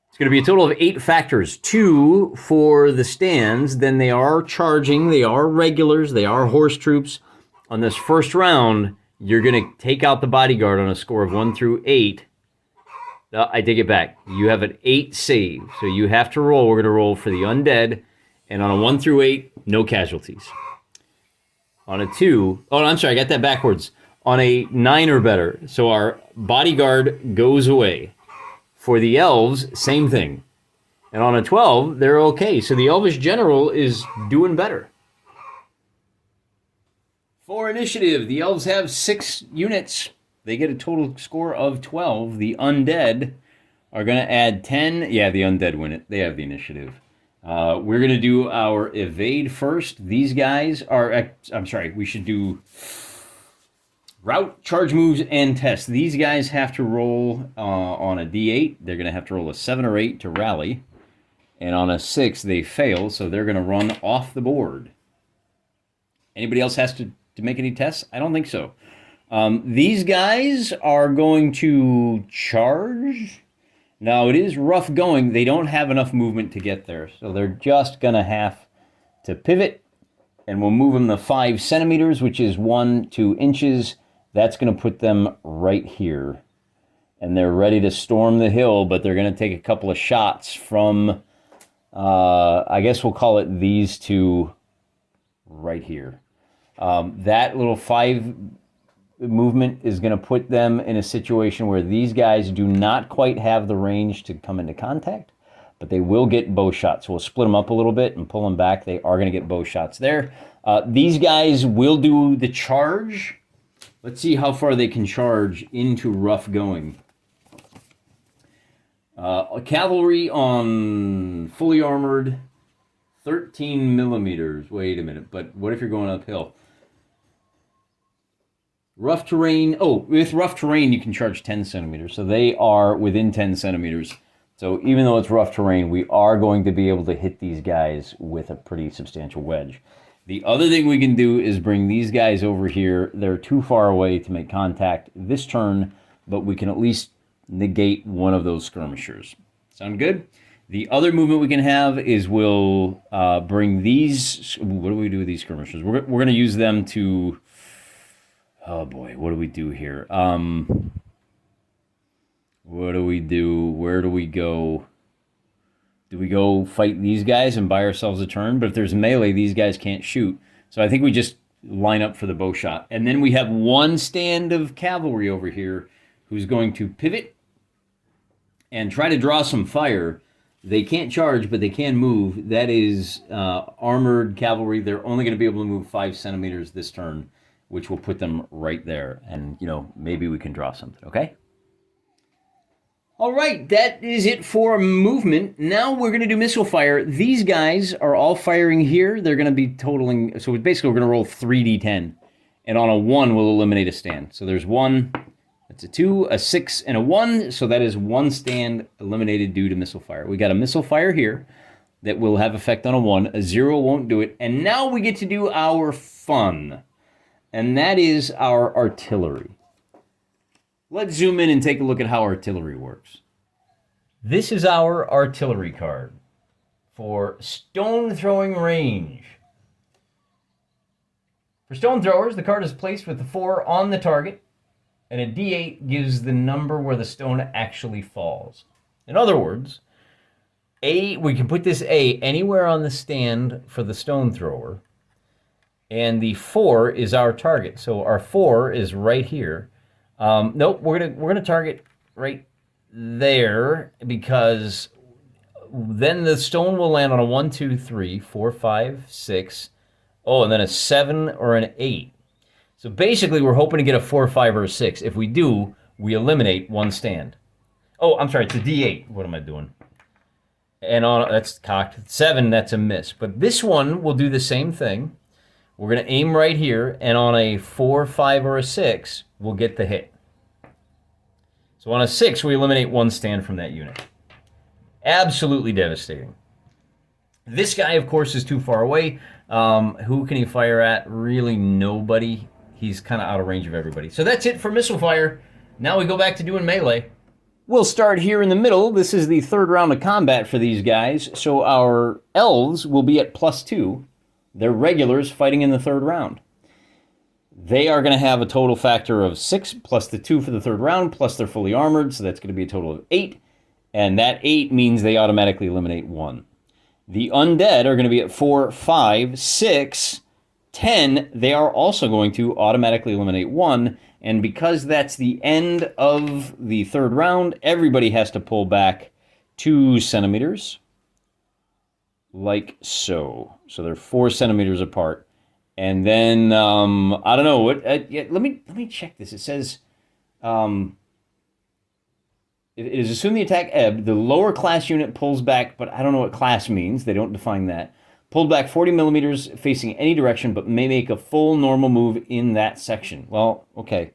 It's going to be a total of 8 factors, 2 for the stands. Then they are charging, they are regulars, they are horse troops. On this first round, you're going to take out the bodyguard on a score of 1 through 8. I take it back. You have an 8 save, so you have to roll. We're going to roll for the undead. And on a 1 through 8, no casualties. On a 2, oh, I'm sorry, I got that backwards. On a 9 or better, so our bodyguard goes away. For the elves, same thing. And on a 12, they're okay. So the elvish general is doing better. For initiative, the elves have 6 units. They get a total score of 12. The undead are going to add 10. Yeah, the undead win it. They have the initiative. We're going to do our evade first. These guys are... I'm sorry, we should do... route, charge moves, and test. These guys have to roll on a D8. They're going to have to roll a 7 or 8 to rally. And on a 6, they fail, so they're going to run off the board. Anybody else has to make any tests? I don't think so. These guys are going to charge. Now, it is rough going. They don't have enough movement to get there, so they're just going to have to pivot. And we'll move them the 5 centimeters, which is 2 inches. That's going to put them right here. And they're ready to storm the hill, but they're going to take a couple of shots from, I guess we'll call it these 2 right here. That little 5 movement is going to put them in a situation where these guys do not quite have the range to come into contact, but they will get bow shots. So we'll split them up a little bit and pull them back. They are going to get bow shots there. These guys will do the charge. Let's see how far they can charge into rough going. Cavalry on fully armored, 13 millimeters. Wait a minute, but what if you're going uphill? Rough terrain. Oh, with rough terrain, you can charge 10 centimeters. So they are within 10 centimeters. So even though it's rough terrain, we are going to be able to hit these guys with a pretty substantial wedge. The other thing we can do is bring these guys over here. They're too far away to make contact this turn, but we can at least negate one of those skirmishers. Sound good? The other movement we can have is we'll bring these... What do we do with these skirmishers? We're going to use them to... Oh boy, what do we do here? What do we do? Where do we go? Do we go fight these guys and buy ourselves a turn? But if there's melee, these guys can't shoot. So I think we just line up for the bow shot. And then we have one stand of cavalry over here who's going to pivot and try to draw some fire. They can't charge, but they can move. That is armored cavalry. They're only going to be able to move 5 centimeters this turn, which will put them right there. And, you know, maybe we can draw something, okay? All right, that is it for movement. Now we're going to do missile fire. These guys are all firing here. They're going to be totaling, so basically we're going to roll 3d10. And on a 1, we'll eliminate a stand. So there's 1, that's a 2, a 6, and a 1. So that is 1 stand eliminated due to missile fire. We got a missile fire here that will have effect on a 1. A 0 won't do it. And now we get to do our fun. And that is our artillery. Let's zoom in and take a look at how artillery works. This is our artillery card for stone throwing range. For stone throwers, the card is placed with the 4 on the target, and a d8 gives the number where the stone actually falls. In other words, we can put this A anywhere on the stand for the stone thrower, and the 4 is our target. So our 4 is right here. Nope, we're gonna target right there, because then the stone will land on a 1, 2, 3, 4, 5, 6. Oh, and then a 7 or an 8. So basically, we're hoping to get a 4, 5, or a 6. If we do, we eliminate 1 stand. Oh, I'm sorry, it's a D8. What am I doing? And on that's cocked. 7, that's a miss. But this one will do the same thing. We're going to aim right here, and on a 4, 5, or a 6, we'll get the hit. So on a 6, we eliminate 1 stand from that unit. Absolutely devastating. This guy, of course, is too far away. Who can he fire at? Really nobody. He's kind of out of range of everybody. So that's it for missile fire. Now we go back to doing melee. We'll start here in the middle. This is the 3rd round of combat for these guys. So our elves will be at +2. They're regulars fighting in the 3rd round. They are going to have a total factor of 6 plus the 2 for the 3rd round, plus they're fully armored, so that's going to be a total of 8. And that 8 means they automatically eliminate 1. The undead are going to be at 4, 5, 6, 10. They are also going to automatically eliminate 1. And because that's the end of the 3rd round, everybody has to pull back 2 centimeters. Like so. So they're 4 centimeters apart. And then, I don't know, what. Let me check this. It says, it is assumed the attack ebbed. The lower class unit pulls back, but I don't know what class means. They don't define that. Pulled back 40 millimeters facing any direction, but may make a full normal move in that section. Well, okay.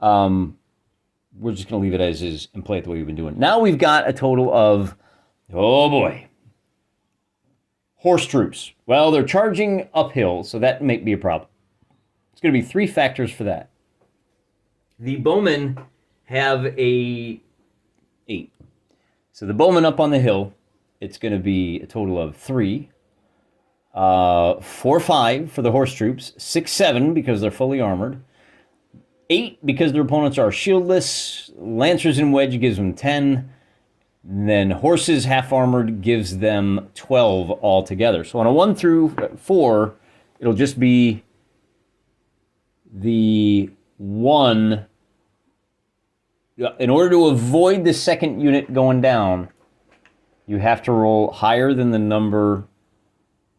We're just going to leave it as is and play it the way we've been doing. Now we've got a total of, oh boy, horse troops. Well, they're charging uphill, so that may be a problem. It's going to be 3 factors for that. The bowmen have a 8. So the bowmen up on the hill, it's going to be a total of 3. 4, 5 for the horse troops. 6, 7 because they're fully armored. 8 because their opponents are shieldless. Lancers and wedge gives them 10. And then horses half armored gives them 12 altogether. So on a 1 through 4, it'll just be the 1. In order to avoid the second unit going down, you have to roll higher than the number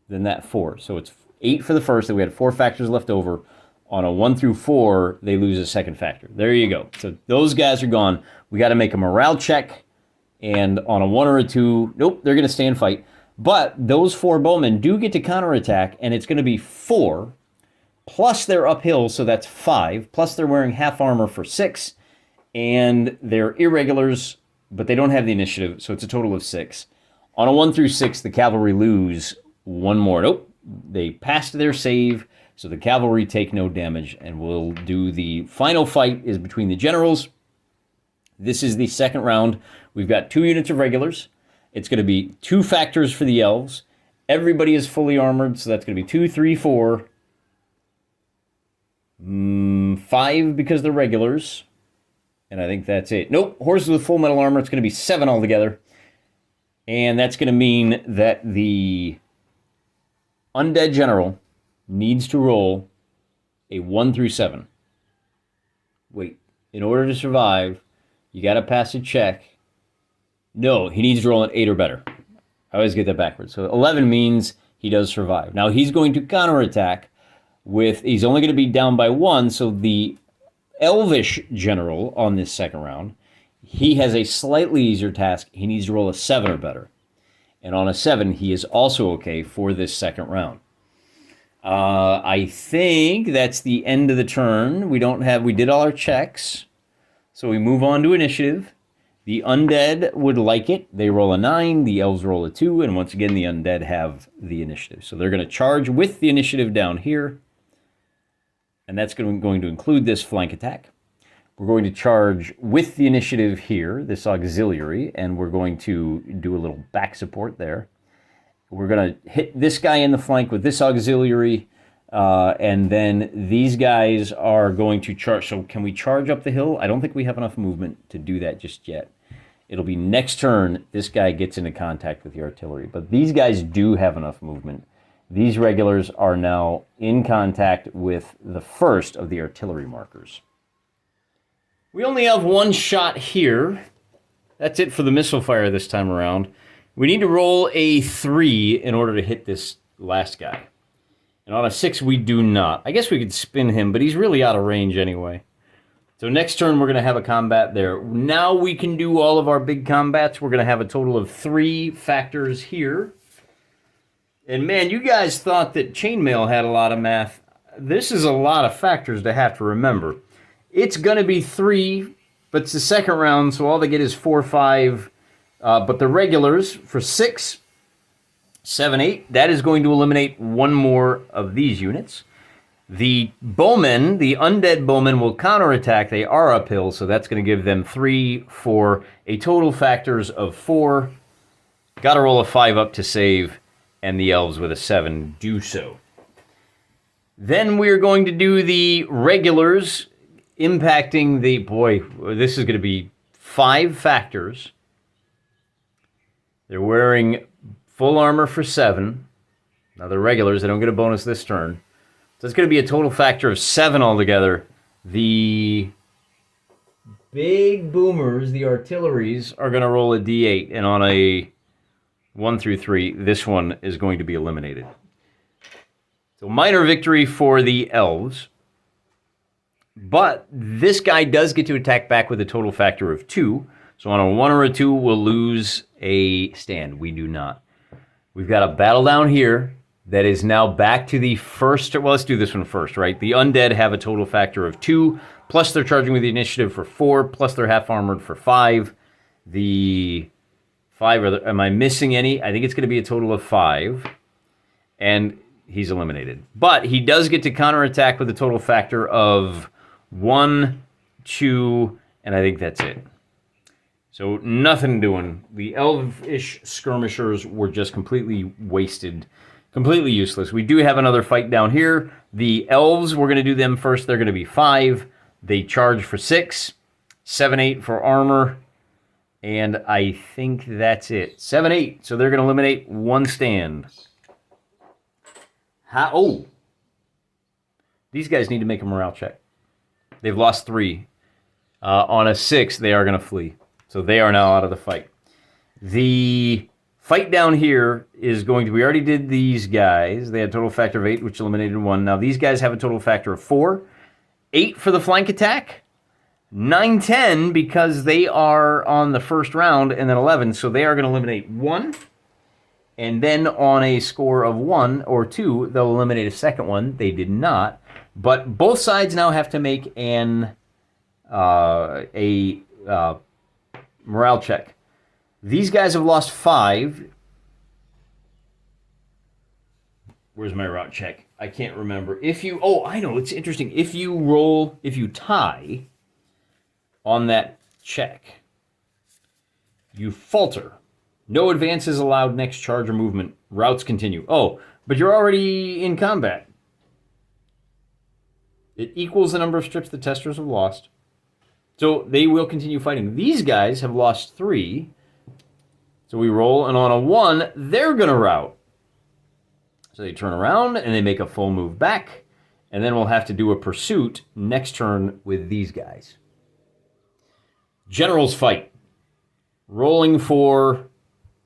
than that 4. So it's 8 for the first, that we had 4 factors left over. On a 1 through 4, they lose a second factor. There you go. So those guys are gone. We got to make a morale check. And on a 1 or a 2, nope, they're going to stay and fight. But those 4 bowmen do get to counterattack, and it's going to be 4, plus they're uphill, so that's 5, plus they're wearing half armor for 6, and they're irregulars, but they don't have the initiative, so it's a total of 6. On a 1 through 6, the cavalry lose 1 more. Nope, they passed their save, so the cavalry take no damage, and we'll do the final fight is between the generals. This is the 2nd round. We've got 2 units of regulars. It's going to be 2 factors for the elves. Everybody is fully armored, so that's going to be 2, 3, 4. 5 because they're regulars. And I think that's it. Nope, horses with full metal armor. It's going to be 7 altogether. And that's going to mean that the undead general needs to roll a 1 through 7. Wait, in order to survive, you got to pass a check. No, he needs to roll an 8 or better. I always get that backwards. So 11 means he does survive. Now he's going to counterattack with, he's only going to be down by 1, so the elvish general on this second round, he has a slightly easier task. He needs to roll a 7 or better. And on a 7, he is also okay for this second round. I think that's the end of the turn. We did all our checks. So we move on to initiative. The undead would like it. They roll a 9, the elves roll a 2, and once again, the undead have the initiative. So they're going to charge with the initiative down here. And that's going to include this flank attack. We're going to charge with the initiative here, this auxiliary, and we're going to do a little back support there. We're going to hit this guy in the flank with this auxiliary, and then these guys are going to charge. So can we charge up the hill? I don't think we have enough movement to do that just yet. It'll be next turn this guy gets into contact with the artillery. But these guys do have enough movement. These regulars are now in contact with the first of the artillery markers. We only have one shot here. That's it for the missile fire this time around. We need to roll a 3 in order to hit this last guy. And on a 6, we do not. I guess we could spin him, but he's really out of range anyway. So next turn, we're going to have a combat there. Now we can do all of our big combats. We're going to have a total of 3 factors here. And man, you guys thought that chainmail had a lot of math. This is a lot of factors to have to remember. It's going to be 3, but it's the second round, so all they get is 4, 5. But the regulars for 6, 7, 8, that is going to eliminate one more of these units. The bowmen, the undead bowmen, will counterattack. They are uphill, so that's going to give them 3, 4, a total factors of 4. Got to roll a 5 up to save, and the elves with a 7 do so. Then we're going to do the regulars, impacting the, boy, this is going to be 5 factors. They're wearing full armor for 7. Now the regulars, they don't get a bonus this turn. So it's going to be a total factor of 7 altogether. The big boomers, the artilleries, are going to roll a d8. And on a 1 through 3, this one is going to be eliminated. So minor victory for the elves. But this guy does get to attack back with a total factor of 2. So on a 1 or a 2, we'll lose a stand. We do not. We've got a battle down here that is now back to the first. Well, let's do this one first, right? The undead have a total factor of 2, plus they're charging with the initiative for 4, plus they're half armored for 5. The 5, am I missing any? I think it's going to be a total of 5. And he's eliminated. But he does get to counterattack with a total factor of 1, 2, and I think that's it. So nothing doing. The elvish skirmishers were just completely wasted, completely useless. We do have another fight down here. The elves, we're going to do them first. They're going to be 5. They charge for 6, 7, 8 for armor, and I think that's it. 7, 8. So they're going to eliminate 1 stand. Oh, these guys need to make a morale check. They've lost 3. On a 6, they are going to flee. So they are now out of the fight. The fight down here is going to, we already did these guys. They had a total factor of 8, which eliminated 1. Now these guys have a total factor of 4. 8 for the flank attack. 9, 10 because they are on the first round, and then 11. So they are going to eliminate 1. And then on a score of 1 or 2, they'll eliminate a second one. They did not. But both sides now have to make an morale check. These guys have lost 5. Where's my route check? I can't remember. I know, it's interesting. If you tie on that check, you falter. No advances allowed next charge or movement. Routes continue. Oh, but you're already in combat. It equals the number of strips the testers have lost. So they will continue fighting. These guys have lost 3. So we roll, and on a 1, they're going to rout. So they turn around, and they make a full move back, And then we'll have to do a pursuit next turn with these guys. Generals fight. Rolling for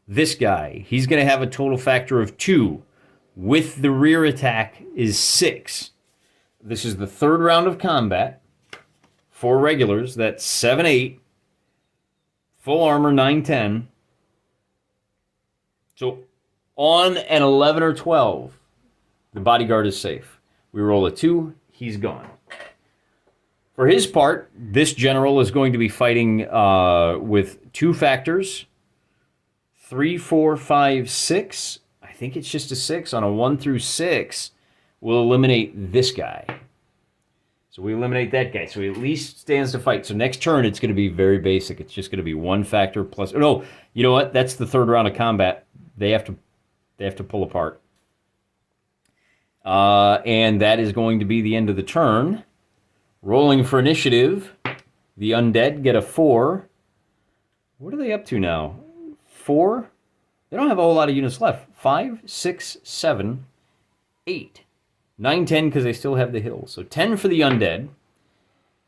this guy. He's going to have a total factor of 2. With the rear attack is 6. This is the third round of combat. 4 regulars. That's 7, 8. Full armor, 9, 10. So on an 11 or 12, the bodyguard is safe. We roll a 2, he's gone. For his part, this general is going to be fighting with 2 factors. 3, 4, 5, 6. I think it's just a 6. On a 1 through 6, we'll eliminate this guy. So we eliminate that guy. So he at least stands to fight. So next turn, it's going to be very basic. It's just going to be 1 factor plus... Oh, no, you know what? That's the third round of combat. They have to pull apart. And that is going to be the end of the turn. Rolling for initiative. The undead get a 4. What are they up to now? 4? They don't have a whole lot of units left. 5, 6, 7, 8. 9, 10 because they still have the hills. So 10 for the undead.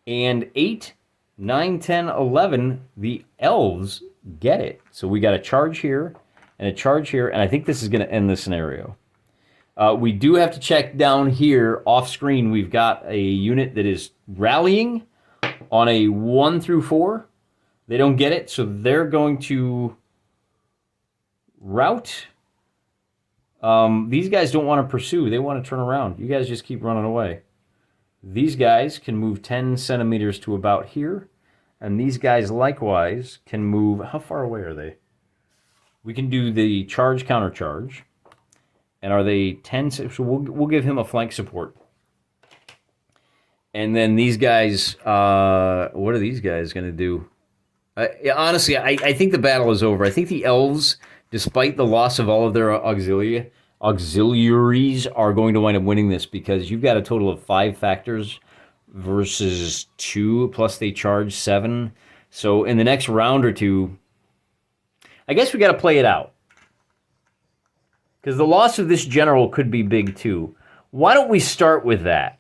And 8, 9, 10, 11, the elves get it. So we got a charge here and a charge here. And I think this is going to end the scenario. We do have to check down here off screen. We've got a unit that is rallying on a 1 through 4. They don't get it, so they're going to rout. These guys don't want to pursue. They want to turn around. You guys just keep running away. These guys can move 10 centimeters to about here. And these guys likewise can move... How far away are they? We can do the charge, counter charge. And are they 10? So we'll give him a flank support. And then these guys, what are these guys going to do? Honestly, I think the battle is over. I think the elves, despite the loss of all of their auxiliaries, are going to wind up winning this because you've got a total of 5 factors versus 2, plus they charge 7. So in the next round or two, I guess we got to play it out. Because the loss of this general could be big too. Why don't we start with that?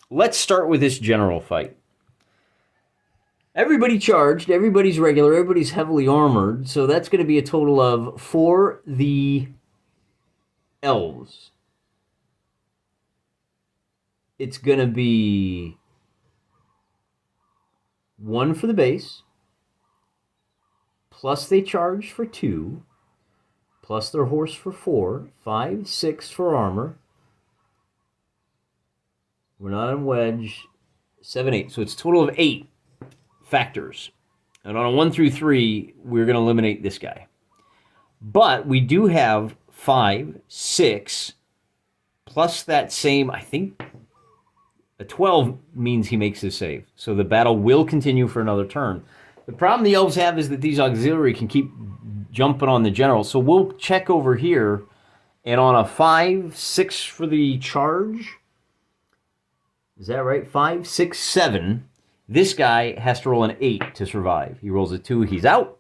Let's start with this general fight. Everybody charged, everybody's regular, everybody's heavily armored, so that's going to be a total of 4 the elves. It's going to be 1 for the base, plus they charge for 2, plus their horse for 4, 5, 6 for armor. We're not on wedge. 7, 8. So it's a total of 8 factors. And on a 1 through 3, we're going to eliminate this guy. But we do have 5, 6, plus that same, I think, a 12 means he makes his save. So the battle will continue for another turn. The problem the elves have is that these auxiliary can keep jumping on the general. So we'll check over here, and on a 5, 6 for the charge, is that right? 5, 6, 7. This guy has to roll an 8 to survive. He rolls a 2, he's out.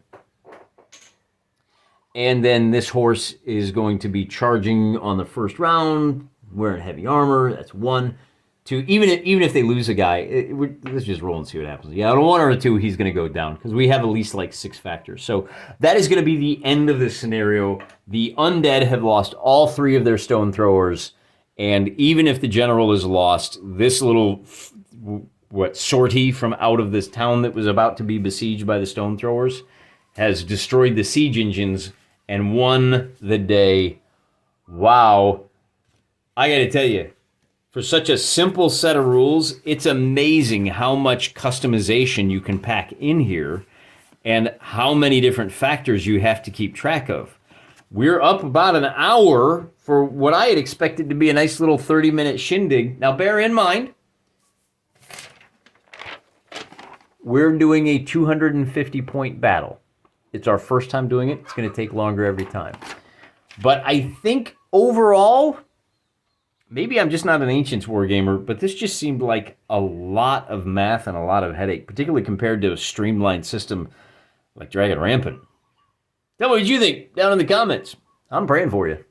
And then this horse is going to be charging on the first round, wearing heavy armor. That's 1. 2. Even if they lose a guy, let's just roll and see what happens. Yeah, on a 1 or a 2, he's going to go down because we have at least like 6 factors. So that is going to be the end of this scenario. The undead have lost all 3 of their stone throwers, and even if the general is lost, this little sortie from out of this town that was about to be besieged by the stone throwers has destroyed the siege engines and won the day. Wow. I got to tell you, for such a simple set of rules, it's amazing how much customization you can pack in here and how many different factors you have to keep track of. We're up about an hour for what I had expected to be a nice little 30-minute shindig. Now, bear in mind, we're doing a 250-point battle. It's our first time doing it. It's going to take longer every time. But I think overall, maybe I'm just not an Ancients wargamer, but this just seemed like a lot of math and a lot of headache, particularly compared to a streamlined system like Dragon Rampant. Tell me what you think down in the comments. I'm praying for you.